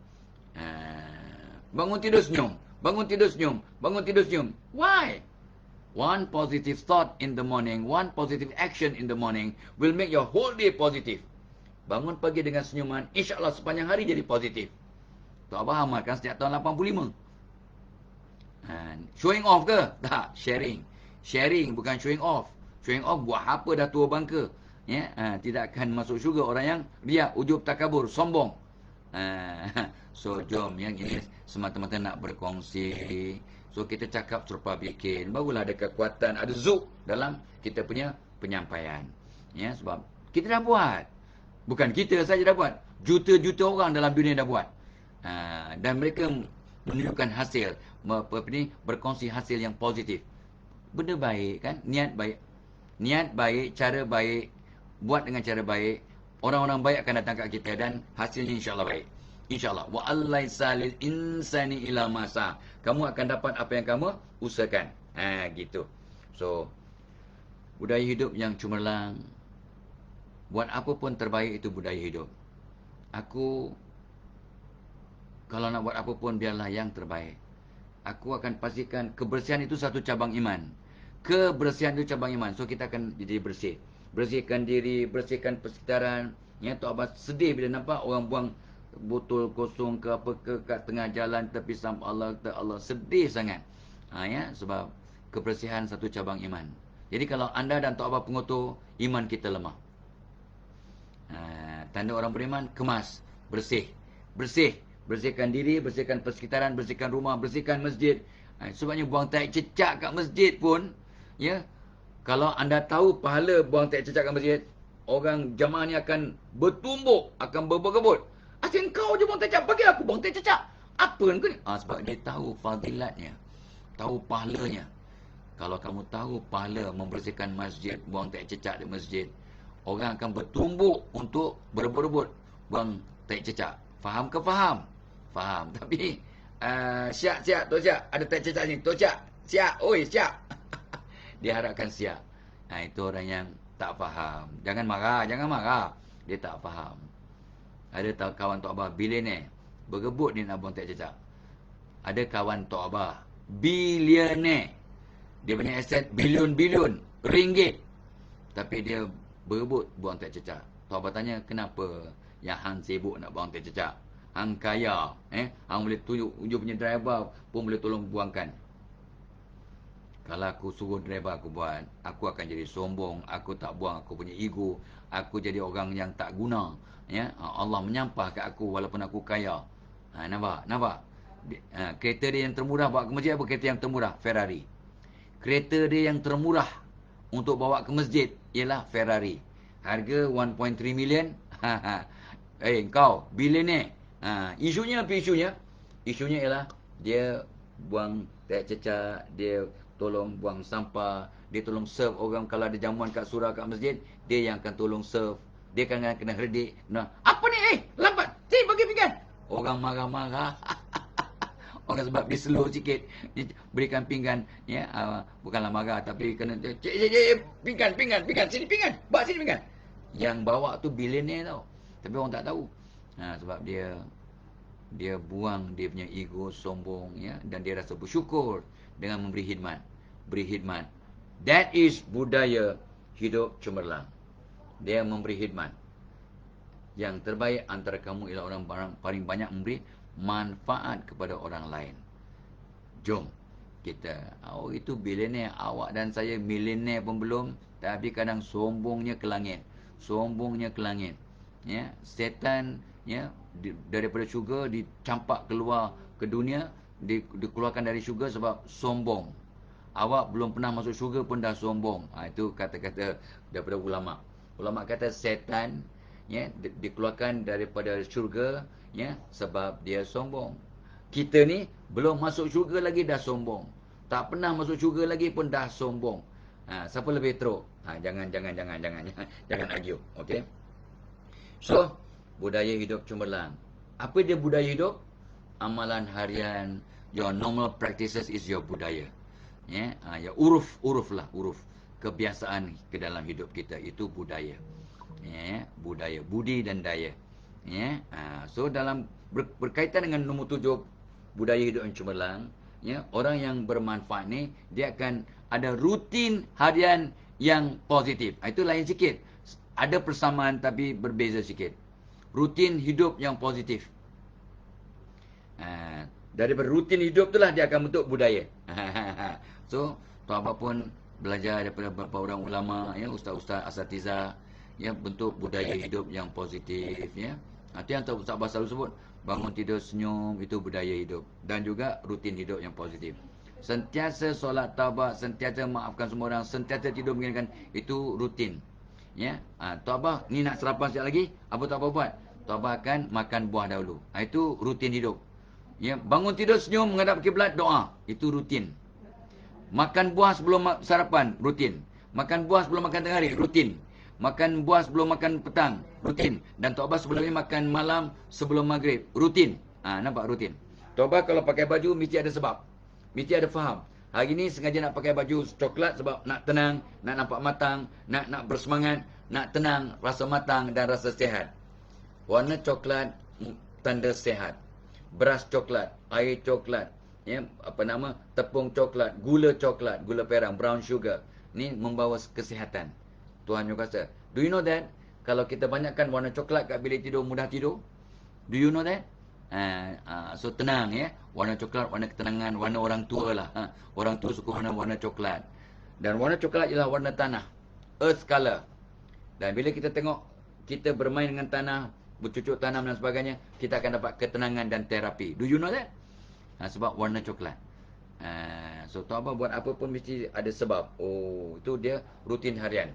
Bangun tidur senyum. Bangun tidur senyum. Bangun tidur senyum. Why? One positive thought in the morning, one positive action in the morning will make your whole day positive. Bangun pagi dengan senyuman, insya-Allah sepanjang hari jadi positif. Tok Abah amalkan setiap tahun 85. Showing off ke? Tak, sharing. Sharing bukan showing off. Showing off buat apa dah tua bangka. Ya, tidak akan masuk syurga orang yang riak, ujub, takabur, sombong. So jom, yang ini semata-mata nak berkongsi. So kita cakap serupa bikin, barulah ada kekuatan, ada zuk dalam kita punya penyampaian. Ya, sebab kita dah buat. Bukan kita saja dah buat. Juta-juta orang dalam dunia dah buat. Dan mereka menunjukkan hasil, berkongsi hasil yang positif. Benda baik kan, niat baik. Niat baik, cara baik, buat dengan cara baik, orang-orang baik akan datang kat kita dan hasilnya insya-Allah baik. InsyaAllah. Wa allaisa lil insani ila masa. Kamu akan dapat apa yang kamu usahakan. Gitu. So, budaya hidup yang cemerlang. Buat apa pun terbaik, itu budaya hidup. Aku, kalau nak buat apa pun, biarlah yang terbaik. Aku akan pastikan kebersihan itu satu cabang iman. Kebersihan itu cabang iman. So, kita akan jadi bersih. Bersihkan diri, bersihkan persekitaran. Ya, Tok Abah sedih bila nampak orang buang botol kosong ke apa ke kat tengah jalan tepi sampah. Allah sedih sangat. Ya, sebab kebersihan satu cabang iman. Jadi kalau anda dan Tok Abah pengotor, iman kita lemah. Tanda orang beriman, kemas, bersih. Bersih. Bersihkan diri, bersihkan persekitaran, bersihkan rumah, bersihkan masjid. Sebabnya buang tai cecak kat masjid pun, ya, kalau anda tahu pahala buang tai cecak kat masjid, orang jamaah ni akan bertumbuk, akan berebut-rebut. Asyik kau je buang tai cecak, bagi aku buang tai cecak. Apa ni? Sebab dia tahu fadilatnya, tahu pahalanya. Kalau kamu tahu pahala membersihkan masjid, buang tai cecak di masjid, orang akan bertumbuk untuk berebut-rebut buang tai cecak. Faham ke faham? Faham. Tapi siap, Tok Siap, ada tai cecak ni. Tok Siap, oi siap. Dia harapkan siap. Itu orang yang tak faham. Jangan marah. Dia tak faham. Ada kawan Tok Abah bilioner, berebut dia nak buang tai cecak. Ada kawan Tok Abah bilioner, dia punya aset bilion-bilion ringgit, tapi dia berebut buang tai cecak. Tok Abah tanya, kenapa yang hang sibuk nak buang tai cecak? Hang kaya, hang boleh tunjuk punya driver pun boleh tolong buangkan. Kalau aku suruh driver aku buat, aku akan jadi sombong, aku tak buang aku punya ego, aku jadi orang yang tak guna. Ya, Allah menyampah kat aku walaupun aku kaya. Nampak? Nampak? Kereta dia yang termurah bawa ke masjid apa kereta yang termurah? Ferrari. Kereta dia yang termurah untuk bawa ke masjid ialah Ferrari. Harga 1.3 million. Kau billionaire. Isunya apa isunya? Isunya ialah dia buang tak cecah, dia tolong buang sampah, dia tolong serve orang kalau ada jamuan kat surau kat masjid, dia yang akan tolong serve. Dia kan kena herdik. Nah, apa ni? Lambat. Sini bagi pinggan. Orang marah-marah. Orang sebab dia slow sikit, dia berikan pinggan, ya, bukanlah marah tapi kena pinggan, sini pinggan, bawa sini pinggan. Yang bawa tu billionaire tau. Tapi orang tak tahu. Sebab dia buang dia punya ego, sombong, ya, dan dia rasa bersyukur dengan memberi khidmat, beri khidmat. That is budaya hidup cemerlang. Dia memberi khidmat. Yang terbaik antara kamu ialah orang paling banyak memberi manfaat kepada orang lain. Jom kita, itu billionaire, awak dan saya millionaire pun belum, tapi kadang sombongnya ke langit. Sombongnya ke langit. Ya, setan, ya, daripada syurga dicampak keluar ke dunia, dikeluarkan dari syurga sebab sombong. Awak belum pernah masuk syurga pun dah sombong. Itu kata-kata daripada ulama. Ulama kata setan, ya, dikeluarkan daripada syurga, ya, sebab dia sombong. Kita ni belum masuk syurga lagi dah sombong. Tak pernah masuk syurga lagi pun dah sombong. Siapa lebih teruk? Jangan jangan argue, okey? So, budaya hidup cemerlang. Apa dia budaya hidup? Amalan harian, your normal practices is your budaya. Ya, uruf lah, uruf. Kebiasaan ke dalam hidup kita itu budaya. Ya, budaya, budi dan daya. Ya, so dalam berkaitan dengan nombor 7 budaya hidup yang cemerlang, ya, orang yang bermanfaat ni dia akan ada rutin harian yang positif. Itu lain sikit. Ada persamaan tapi berbeza sikit. Rutin hidup yang positif. Daripada rutin hidup itulah dia akan bentuk budaya. So, tuan apa pun belajar daripada beberapa orang ulama, ya, ustaz-ustaz, asatiza, ya, bentuk budaya hidup yang positif, ya. Itu yang Ustaz Abbas selalu sebut, bangun tidur senyum itu budaya hidup, dan juga rutin hidup yang positif. Sentiasa solat taubat, sentiasa maafkan semua orang, sentiasa tidur mengingatkan, itu rutin. Ya, Tuan Abah ni nak sarapan sekejap lagi, apa Tuan Abah buat? Tuan Abah akan makan buah dahulu. Itu rutin hidup. Ya, bangun tidur senyum menghadap kiblat, doa, itu rutin. Makan buah sebelum sarapan, rutin. Makan buah sebelum makan tengah hari, rutin. Makan buah sebelum makan petang, rutin. Dan Tok Abah sebelum ni makan malam sebelum maghrib, rutin. Nampak rutin. Tok Abah kalau pakai baju mesti ada sebab. Mesti ada faham. Hari ni sengaja nak pakai baju coklat sebab nak tenang, nak nampak matang, nak bersemangat, nak tenang, rasa matang dan rasa sihat. Warna coklat tanda sihat. Beras coklat, air coklat, ya, tepung coklat, gula perang, brown sugar. Ni membawa kesihatan. Tuhan yang kuasa. Do you know that? Kalau kita banyakkan warna coklat kat bilik tidur, mudah tidur. Do you know that? So tenang, ya. Warna coklat, warna ketenangan, warna orang tua lah. Orang tua suka warna coklat. Dan warna coklat ialah warna tanah. Earth color. Dan bila kita tengok, kita bermain dengan tanah, bercucuk tanam dan sebagainya, kita akan dapat ketenangan dan terapi. Do you know that? Sebab warna coklat. So Tuan Abah buat apa pun mesti ada sebab. Oh, itu dia rutin harian.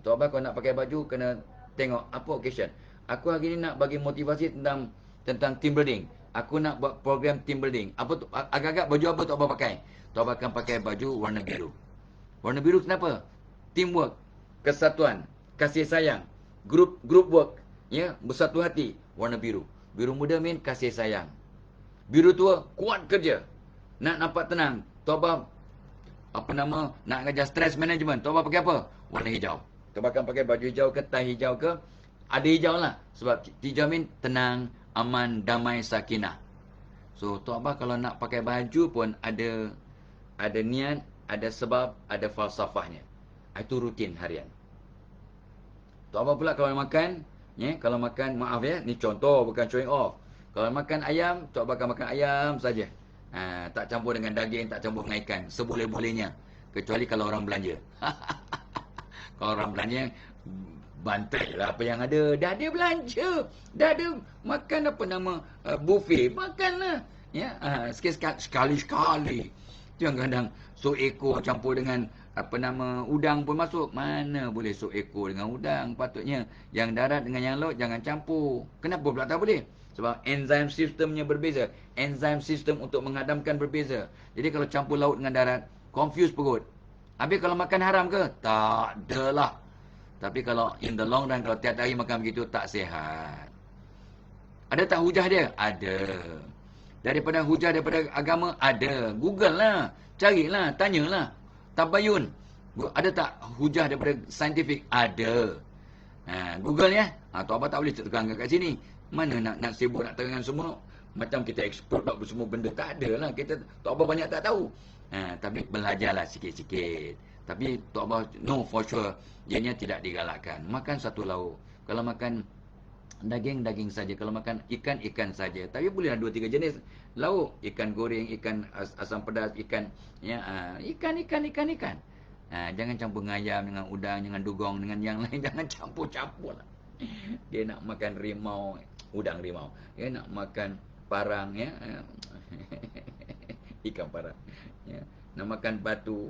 Tuan Abah kalau nak pakai baju, kena tengok apa occasion. Aku hari ni nak bagi motivasi tentang team building. Aku nak buat program team building. Agak-agak baju apa Tuan Abah pakai? Tuan Abah akan pakai baju warna biru. Warna biru kenapa? Teamwork, kesatuan, kasih sayang, group work, ya, bersatu hati. Warna biru. Biru muda mean kasih sayang. Biru tua kuat kerja. Nak nampak tenang. Tuan Abah nak ngajar stress management. Tuan Abah pakai apa? Warna hijau. Tuan Abah akan pakai baju hijau ke, tie hijau ke. Ada hijau lah. Sebab hijau mean tenang, aman, damai, sakinah. So Tuan Abah kalau nak pakai baju pun ada niat, ada sebab, ada falsafahnya. Itu rutin harian. Tuan Abah pula kalau makan, ya, kalau makan, maaf ya, ni contoh bukan showing off. Kalau makan ayam, Tuan Abah akan makan ayam saja. Tak campur dengan daging, tak campur dengan ikan. Seboleh-bolehnya. Kecuali kalau orang belanja. Kalau orang belanja, bantai lah apa yang ada. Dah ada belanja. Dah ada makan apa nama buffet. Makanlah. Ya, sekali-sekali. Kadang-kadang sup ekor campur dengan apa nama udang pun masuk. Mana boleh sup ekor dengan udang? Patutnya yang darat dengan yang laut jangan campur. Kenapa pula tak boleh? Sebab enzim sistemnya berbeza. Enzim sistem untuk menghadamkan berbeza. Jadi kalau campur laut dengan darat, confuse perut. Habis kalau makan haram ke? Tak adalah. Tapi kalau in the long run, kalau tiap hari makan begitu, tak sihat. Ada tak hujah dia? Ada. Daripada hujah daripada agama? Ada. Google lah. Carilah. Tanyalah. Tabayun. Ada tak hujah daripada saintifik? Ada. Google ya. Tok Abah tak boleh terangkan kat sini. Mana nak sibuk nak terangkan semua. Macam kita explore tak semua benda. Tak ada lah. Tok Abah banyak tak tahu. Tapi belajarlah sikit-sikit. Tapi Tok Abah no for sure. Ianya tidak digalakkan. Makan satu lauk. Kalau makan daging saja. Kalau makan ikan saja. Tapi bolehlah 2-3 jenis lauk. Ikan goreng, ikan asam pedas, ikan. Ikan. Jangan campur dengan ayam, dengan udang, dengan dugong, dengan yang lain. Jangan campur-campur lah. Dia nak makan rimau, udang rimau. Dia nak makan parang, ya. Ikan parang. Ya. Nak makan batu,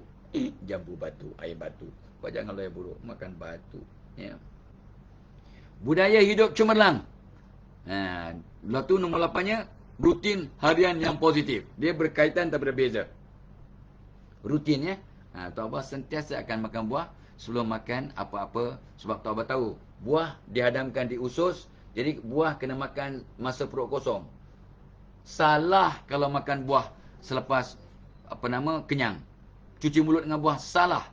jambu batu, air batu. Kau jangan loya buruk, makan batu. Ya. Budaya hidup cemerlang. Lepas tu nombor 8-nya, rutin harian yang positif. Dia berkaitan tak berbeza. Rutin ya. Tok Abah sentiasa akan makan buah sebelum makan apa-apa. Sebab Tok Abah tahu, buah dihadamkan di usus. Jadi buah kena makan masa perut kosong. Salah kalau makan buah selepas kenyang. Cuci mulut dengan buah, salah.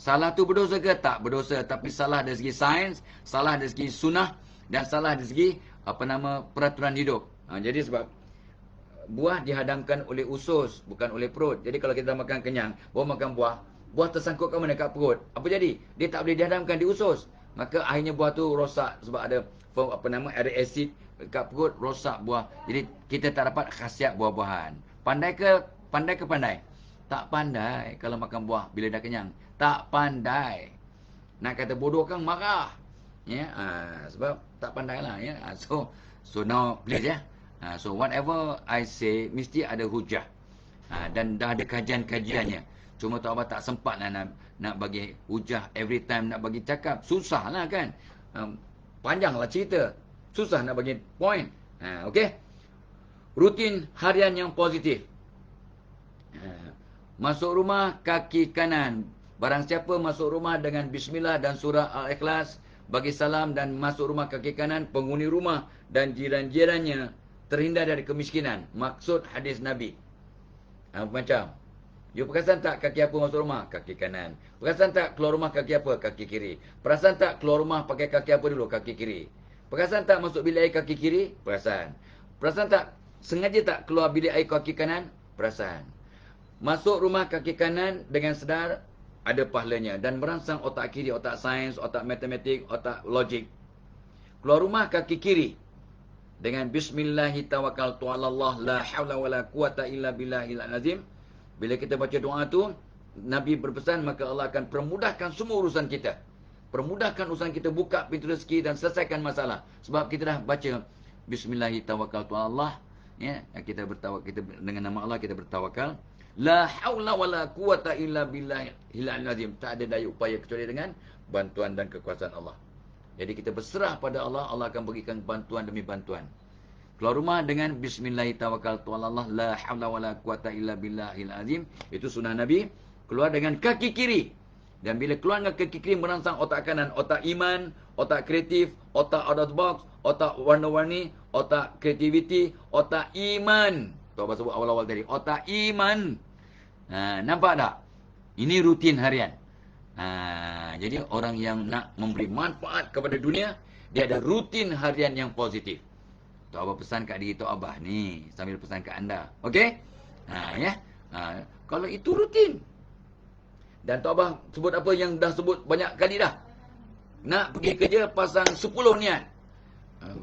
Salah tu berdosa ke? Tak berdosa. Tapi salah dari segi sains, salah dari segi sunnah, dan salah dari segi peraturan hidup. Jadi sebab buah dihadamkan oleh usus, bukan oleh perut. Jadi kalau kita makan kenyang, baru makan buah, buah tersangkut kat mana? Kat perut. Apa jadi? Dia tak boleh dihadamkan di usus. Maka akhirnya buah tu rosak sebab ada ada asid kat perut, rosak buah. Jadi kita tak dapat khasiat buah-buahan. Pandai ke pandai? Tak pandai kalau makan buah bila dah kenyang. Tak pandai. Nak kata bodoh kan marah. Ya, sebab tak pandai lah. Ya. So now please ya. So whatever I say mesti ada hujah. Dan dah ada kajian-kajiannya. Cuma Tok Abah tak sempat lah nak bagi hujah every time nak bagi cakap. Susah lah kan. Panjanglah cerita. Susah nak bagi point. Okey. Rutin harian yang positif. Masuk rumah kaki kanan. Barang siapa masuk rumah dengan bismillah dan surah Al-Ikhlas, bagi salam dan masuk rumah kaki kanan, penghuni rumah dan jiran-jirannya terhindar dari kemiskinan. Maksud hadis Nabi. Macam, you perasan tak kaki apa masuk rumah? Kaki kanan. Perasan tak keluar rumah kaki apa? Kaki kiri. Perasan tak keluar rumah pakai kaki apa dulu? Kaki kiri. Perasan tak masuk bilik air kaki kiri? Perasan. Perasan tak sengaja tak keluar bilik air kaki kanan? Perasan. Masuk rumah kaki kanan dengan sedar, ada pahalanya. Dan merangsang otak kiri, otak sains, otak matematik, otak logik. Keluar rumah kaki kiri dengan bismillahirrahmanirrahim, la hawla wa la quwata illa billahil azim. Bila kita baca doa tu, Nabi berpesan, maka Allah akan permudahkan semua urusan kita. Permudahkan urusan kita, buka pintu rezeki dan selesaikan masalah. Sebab kita dah baca bismillahirrahmanirrahim. Ya, kita bertawakal, kita dengan nama Allah kita bertawakal. La haula wala quwata illa billahil azim. Tak ada daya upaya kecuali dengan bantuan dan kekuasaan Allah. Jadi kita berserah pada Allah, Allah akan berikan bantuan demi bantuan. Keluar rumah dengan bismillahirrahmanirrahim, la haula wala quwata illa billahil azim. Itu sunnah Nabi. Keluar dengan kaki kiri. Dan bila keluar dengan kaki kiri, merangsang otak kanan, otak iman, otak kreatif, otak out of the box, otak warna-warni, otak kreativiti, otak iman. Tuan Abah sebut awal-awal tadi, otak iman. Nampak tak? Ini rutin harian. Jadi orang yang nak memberi manfaat kepada dunia, dia ada rutin harian yang positif. Tok Abah pesan kat diri Tok Abah ni, sambil pesan kat anda. Okey? Ya. Kalau itu rutin. Dan Tok Abah sebut apa yang dah sebut banyak kali dah. Nak pergi kerja pasang 10 niat.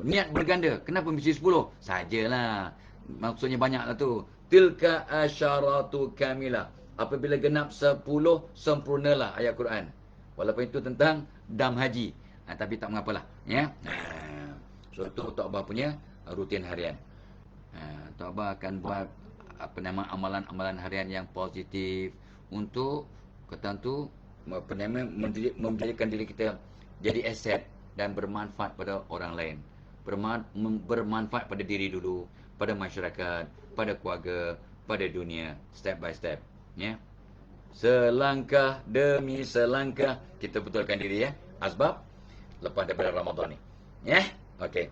Niat berganda. Kenapa mesti 10? Sajalah. Maksudnya banyaklah tu. tilka asyaratu kamilah. Apabila genap 10, sempurnalah ayat Quran. Walaupun itu tentang dam haji. Tapi tak mengapalah. Ya. So, itu Tok Abah punya rutin harian. Tok Abah akan buat amalan-amalan harian yang positif untuk kata tu menjadikan diri kita jadi aset dan bermanfaat pada orang lain. Bermanfaat pada diri dulu, pada masyarakat, pada keluarga, pada dunia, step by step, ya. Selangkah demi selangkah kita betulkan diri, ya. Asbab lepas daripada Ramadan ni, ya. Okey.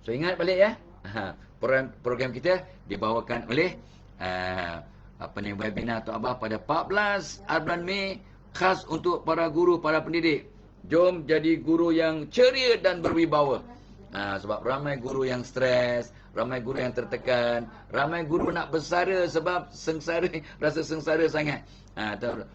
So ingat balik, ya. Program kita dibawakan oleh webinar Tok Abah pada 14 bulan Mei, khas untuk para guru, para pendidik. Jom jadi guru yang ceria dan berwibawa. Sebab ramai guru yang stres, ramai guru yang tertekan, ramai guru nak bersara sebab sengsara, rasa sengsara sangat.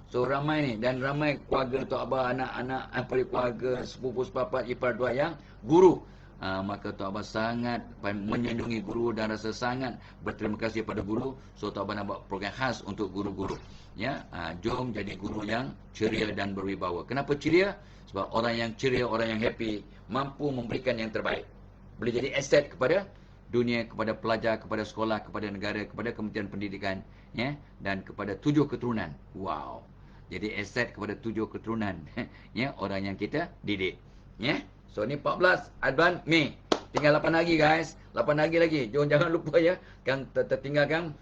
So ramai ni, dan ramai keluarga Tok Abah, anak-anak, keluarga, sepupu, sepapat, ipar dua yang guru. Maka Tok Abah sangat melindungi guru dan rasa sangat berterima kasih pada guru. So Tok Abah nak buat program khas untuk guru-guru, ya. Jom jadi guru yang ceria dan berwibawa. Kenapa ceria? Sebab orang yang ceria, orang yang happy, mampu memberikan yang terbaik. Boleh jadi aset kepada dunia, kepada pelajar, kepada sekolah, kepada negara, kepada Kementerian Pendidikan, ya, dan kepada 7 keturunan. Wow. Jadi aset kepada 7 keturunan, ya, orang yang kita didik, ya. So ni 14 bulan Mei. Tinggal 8 hari, guys. 8 hari lagi. Jangan lupa, ya. Kan tertinggal kan.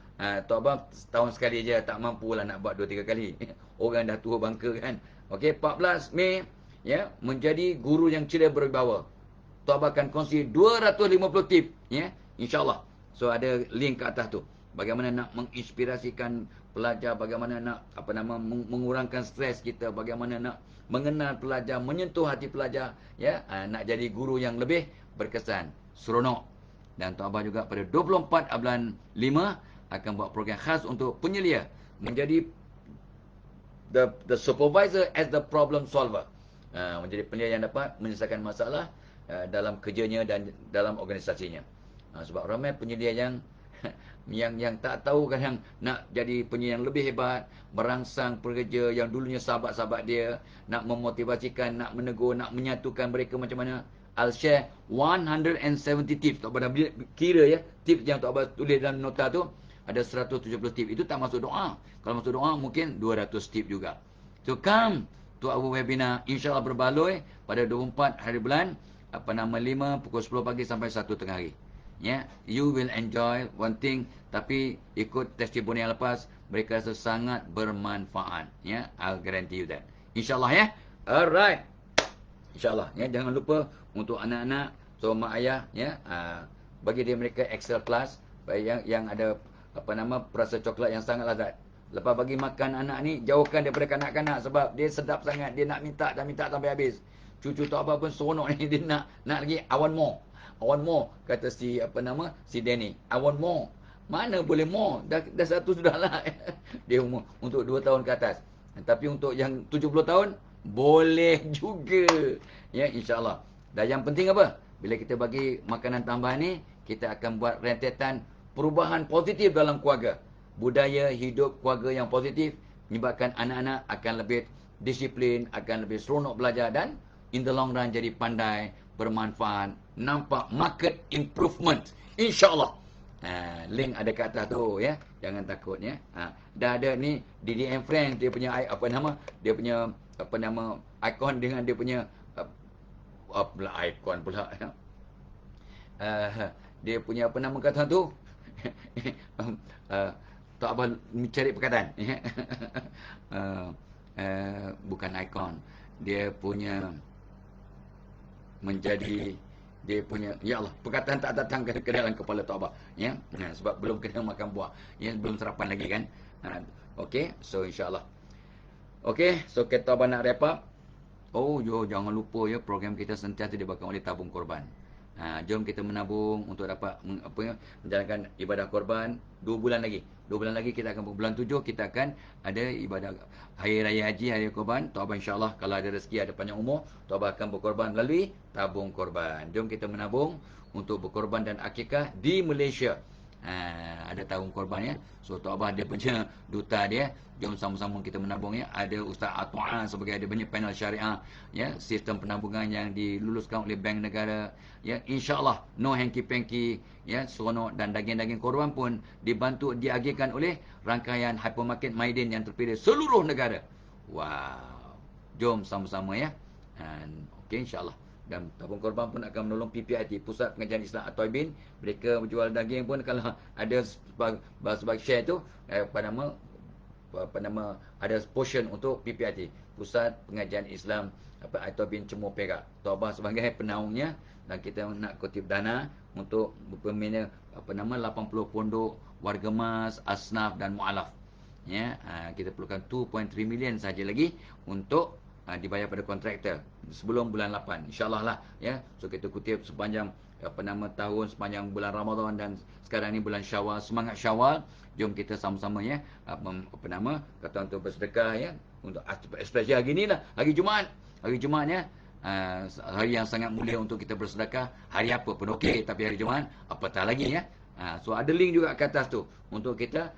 Tok Abah setahun sekali je, tak mampulah nak buat 2-3 kali. Orang dah tua bangka kan. Okey, 14 Mei, ya, menjadi guru yang ceria berwibawa. Tok Abah akan kongsi 250 tip, ya, insya-Allah. So ada link ke atas tu. Bagaimana nak menginspirasikan pelajar, bagaimana nak mengurangkan stres kita, bagaimana nak mengenal pelajar, menyentuh hati pelajar, ya, nak jadi guru yang lebih berkesan, seronok. Dan Tok Abah juga pada 24 bulan 5 akan buat program khas untuk penyelia, menjadi the supervisor as the problem solver. Menjadi penyelia yang dapat menyelesaikan masalah dalam kerjanya dan dalam organisasinya. Sebab ramai penyelia yang yang tak tahu kan, yang nak jadi penyelia yang lebih hebat, merangsang pekerja yang dulunya sahabat-sahabat dia, nak memotivasikan, nak menegur, nak menyatukan mereka macam mana. I'll share 170 tips. Tok Abah dah kira, ya, tips yang Tok Abah tulis dalam nota tu ada 170 tips. Itu tak masuk doa. Kalau masuk doa mungkin 200 tips juga. So come to our webinar, insya-Allah berbaloi pada 24 hari bulan 5 pukul 10 pagi sampai 1 tengah hari. Ya, you will enjoy one thing, tapi ikut testimoni yang lepas, mereka rasa sangat bermanfaat, ya. I'll guarantee you that. Insya-Allah, ya. Alright. Insya-Allah, ya. Jangan lupa untuk anak-anak, so mak ayah, ya, bagi dia mereka Excel class yang ada perasa coklat yang sangat lazat. Lepas bagi makan anak ni, jauhkan daripada kanak-kanak sebab dia sedap sangat, dia nak minta dan minta sampai habis. Cucu Tok Abah pun seronok ni, dia nak lagi, I want more. I want more, kata si Danny. I want more. Mana boleh more? Dah satu sudahlah. Dia umur untuk 2 tahun ke atas. Tapi untuk yang 70 tahun boleh juga. Ya, insya-Allah. Dan yang penting apa? Bila kita bagi makanan tambahan ni, kita akan buat rentetan perubahan positif dalam keluarga. Budaya hidup keluarga yang positif menyebabkan anak-anak akan lebih disiplin, akan lebih seronok belajar dan in the long run jadi pandai, bermanfaat, nampak market improvement, insya-Allah. Link ada kat atas tu, ya. Jangan takut, ya. Dah ada ni DDM Friends, dia punya dia punya ikon dengan dia punya ikon pula, ya. Dia punya kata tu. Tok Abah mencari perkataan. Bukan ikon. Dia punya menjadi, dia punya, ya Allah, perkataan tak datang ke dalam kepala Tok Abah, ya. Sebab belum kena makan buah, ya, belum sarapan lagi kan. Okey, so insya-Allah. Okey, so kita Abah nak wrap up. Jangan lupa, ya, program kita sentiasa dibawakan oleh tabung korban. Jom kita menabung untuk dapat menjalankan ibadah korban 2 bulan lagi. 2 bulan lagi kita akan, bulan 7 kita akan ada ibadah Hari Raya Haji, Hari Korban. Tok Abah insya-Allah kalau ada rezeki, ada panjang umur, Tok Abah akan berkorban melalui tabung korban. Jom kita menabung untuk berkorban dan akikah di Malaysia. Ada tabung korban ya. So Tok Abah dia punya duta dia. Jom sama-sama kita menabung ya. Ada Ustaz Atu'an sebagai ada banyak panel syariah ya, sistem penabungan yang diluluskan oleh bank negara ya. InsyaAllah no hanky-panky ya, seronok, dan daging-daging korban pun dibantu diagihkan oleh rangkaian hypermarket Maidin yang terpilih seluruh negara. Wow. Jom sama-sama ya. Okey, insyaAllah. Dan tabung korban pun akan menolong PPIT, Pusat Pengajian Islam At-Taibin. Mereka menjual daging pun kalau ada sebagai share tu apa nama ada portion untuk PPIT, Pusat Pengajian Islam At-Taibin Cemur Perak. Tok Abah sebagai penaungnya, dan kita nak kutip dana untuk pembina 80 pondok warga mas, asnaf dan mualaf. Ya, kita perlukan 2.3 million saja lagi untuk dibayar pada kontraktor sebelum bulan 8, insyaAllah lah ya. So kita kutip sepanjang tahun, sepanjang bulan Ramadan dan sekarang ni bulan Syawal, semangat Syawal. Jom kita sama-sama ya, kata untuk bersedekah ya, untuk especially hari ni lah, hari Jumaat ya, hari yang sangat mulia untuk kita bersedekah. Hari apa pun okey, tapi hari Jumaat apatah lagi ya. So ada link juga kat atas tu untuk kita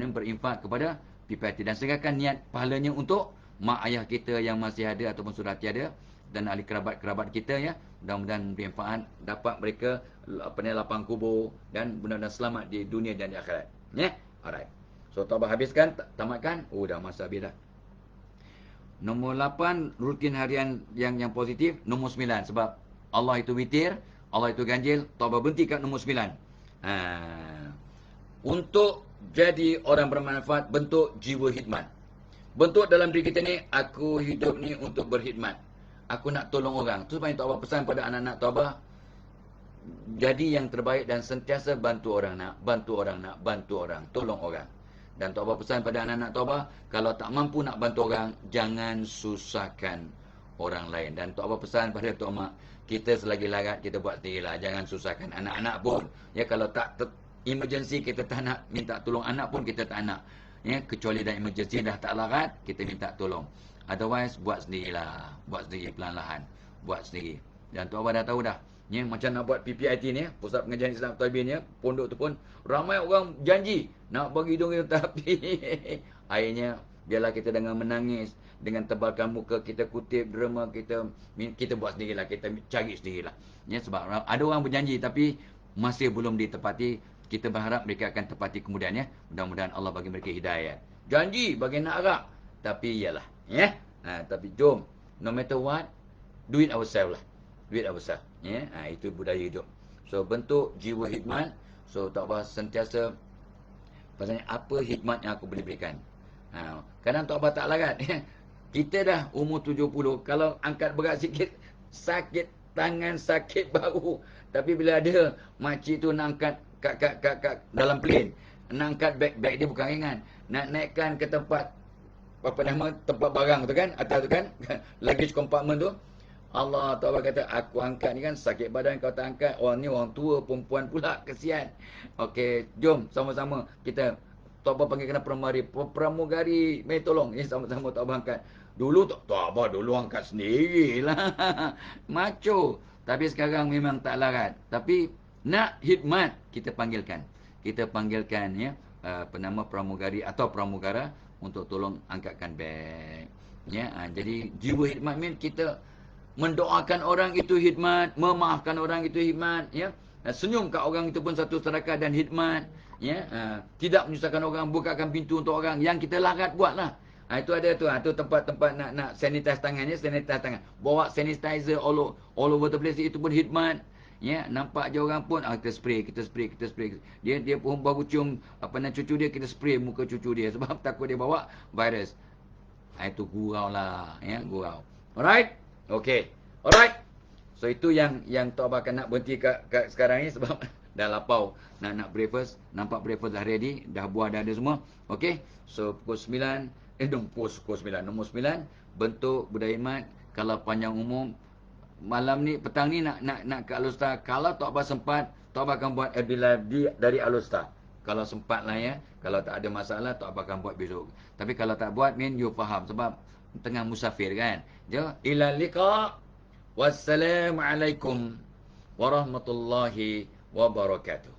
berinfak kepada PPIT, dan segerakan niat pahalanya untuk mak ayah kita yang masih ada ataupun sudah tiada, dan ahli kerabat-kerabat kita ya. Mudah-mudahan bermanfaat, dapat mereka lapang kubur, dan mudah-mudahan selamat di dunia dan di akhirat. Ya. Alright. So Tok Abah habiskan, tamatkan. Dah masa habis dah. Nombor 8 rutin harian yang positif. Nombor 9 sebab Allah itu witir, Allah itu ganjil. Tok Abah berhenti kat nombor 9. Untuk jadi orang bermanfaat, bentuk jiwa khidmat. Bentuk dalam diri kita ni, aku hidup ni untuk berkhidmat. Aku nak tolong orang. Tu sebab Tok Abah pesan pada anak-anak Tok Abah, jadi yang terbaik dan sentiasa bantu orang, tolong orang. Dan Tok Abah pesan pada anak-anak Tok Abah, kalau tak mampu nak bantu orang, jangan susahkan orang lain. Dan Tok Abah pesan pada Tok Mak, kita selagi larat kita buat sendirilah, jangan susahkan anak-anak pun. Ya, kalau tak emergency kita tak nak minta tolong anak pun kita tak nak. Ya, kecuali dah emergency, dah tak larat, kita minta tolong. Otherwise, buat sendirilah. Buat sendiri perlahan-lahan. Buat sendiri. Dan Tok Abah dah tahu dah. Ya, macam nak buat PPIT ni, Pusat Pengajian Islam At-Taibin ya, pondok tu pun ramai orang janji nak bagi hidung kita, tapi akhirnya biarlah kita dengan menangis, dengan tebalkan muka, kita kutip drama, kita buat sendirilah, kita cari sendirilah. Ya, sebab ada orang berjanji tapi masih belum ditepati. Kita berharap mereka akan tepati kemudian ya. Mudah-mudahan Allah bagi mereka hidayah. Janji bagi nak harap, tapi iyalah ya. Tapi jom, no matter what, do it ourselves lah. Do it ourselves ya. Itu budaya hidup. So bentuk jiwa khidmat. So Tok Abah sentiasa pasal apa khidmat yang aku boleh berikan. Kadang Tok Abah tak larat ya. Kita dah umur 70, kalau angkat berat sikit sakit tangan, sakit bahu. Tapi bila ada makcik tu nak angkat kat dalam plane, nak angkat beg dia bukan ringan, nak naikkan ke tempat tempat barang tu kan, atas tu kan, luggage compartment tu. Allah Ta'ala kata, aku angkat ni kan sakit badan, kau tak angkat. Orang ni orang tua, perempuan pula, kesian. Okey, jom sama-sama kita, Tok Abah panggil kena pramugari, mari tolong ni sama-sama Tok Abah angkat. Dulu Tok Abah angkat sendirilah. Macho. Tapi sekarang memang tak larat. Tapi nak khidmat, kita panggilkan ya, pramugari atau pramugara untuk tolong angkatkan beg ya. Jadi jiwa khidmat ni kita mendoakan orang itu khidmat, memaafkan orang itu khidmat ya. Senyum kat orang itu pun satu sedekah dan khidmat ya. Tidak menyusahkan orang, bukakan pintu untuk orang. Yang kita larat buatlah. Itu ada tu, tu tempat-tempat nak sanitize tangan ya, sanitize tangan. Bawa sanitizer all over the place, itu pun khidmat. Ya, nampak je orang pun kita spray. Dia pun baru cium cucu dia, kita spray muka cucu dia sebab takut dia bawa virus. Itu gurau lah ya, gurau. Alright? Okey. Alright. So itu yang Tok Abah nak berhenti kat sekarang ni sebab dah lapau nak breakfast. Nampak breakfast dah ready, dah buah dah ada semua. Okey. So pukul 9, pukul 9, nombor 9 bentuk budaya khidmat. Kalau panjang umum malam ni, petang ni nak ke Alustar. Kalau Tok Abah sempat, Tok Abah akan buat FB Live dari Alustar. Kalau sempat lah ya. Kalau tak ada masalah, Tok Abah akan buat besok. Tapi kalau tak buat, you faham. Sebab tengah musafir kan. Ila liqa. Wassalamualaikum warahmatullahi wabarakatuh.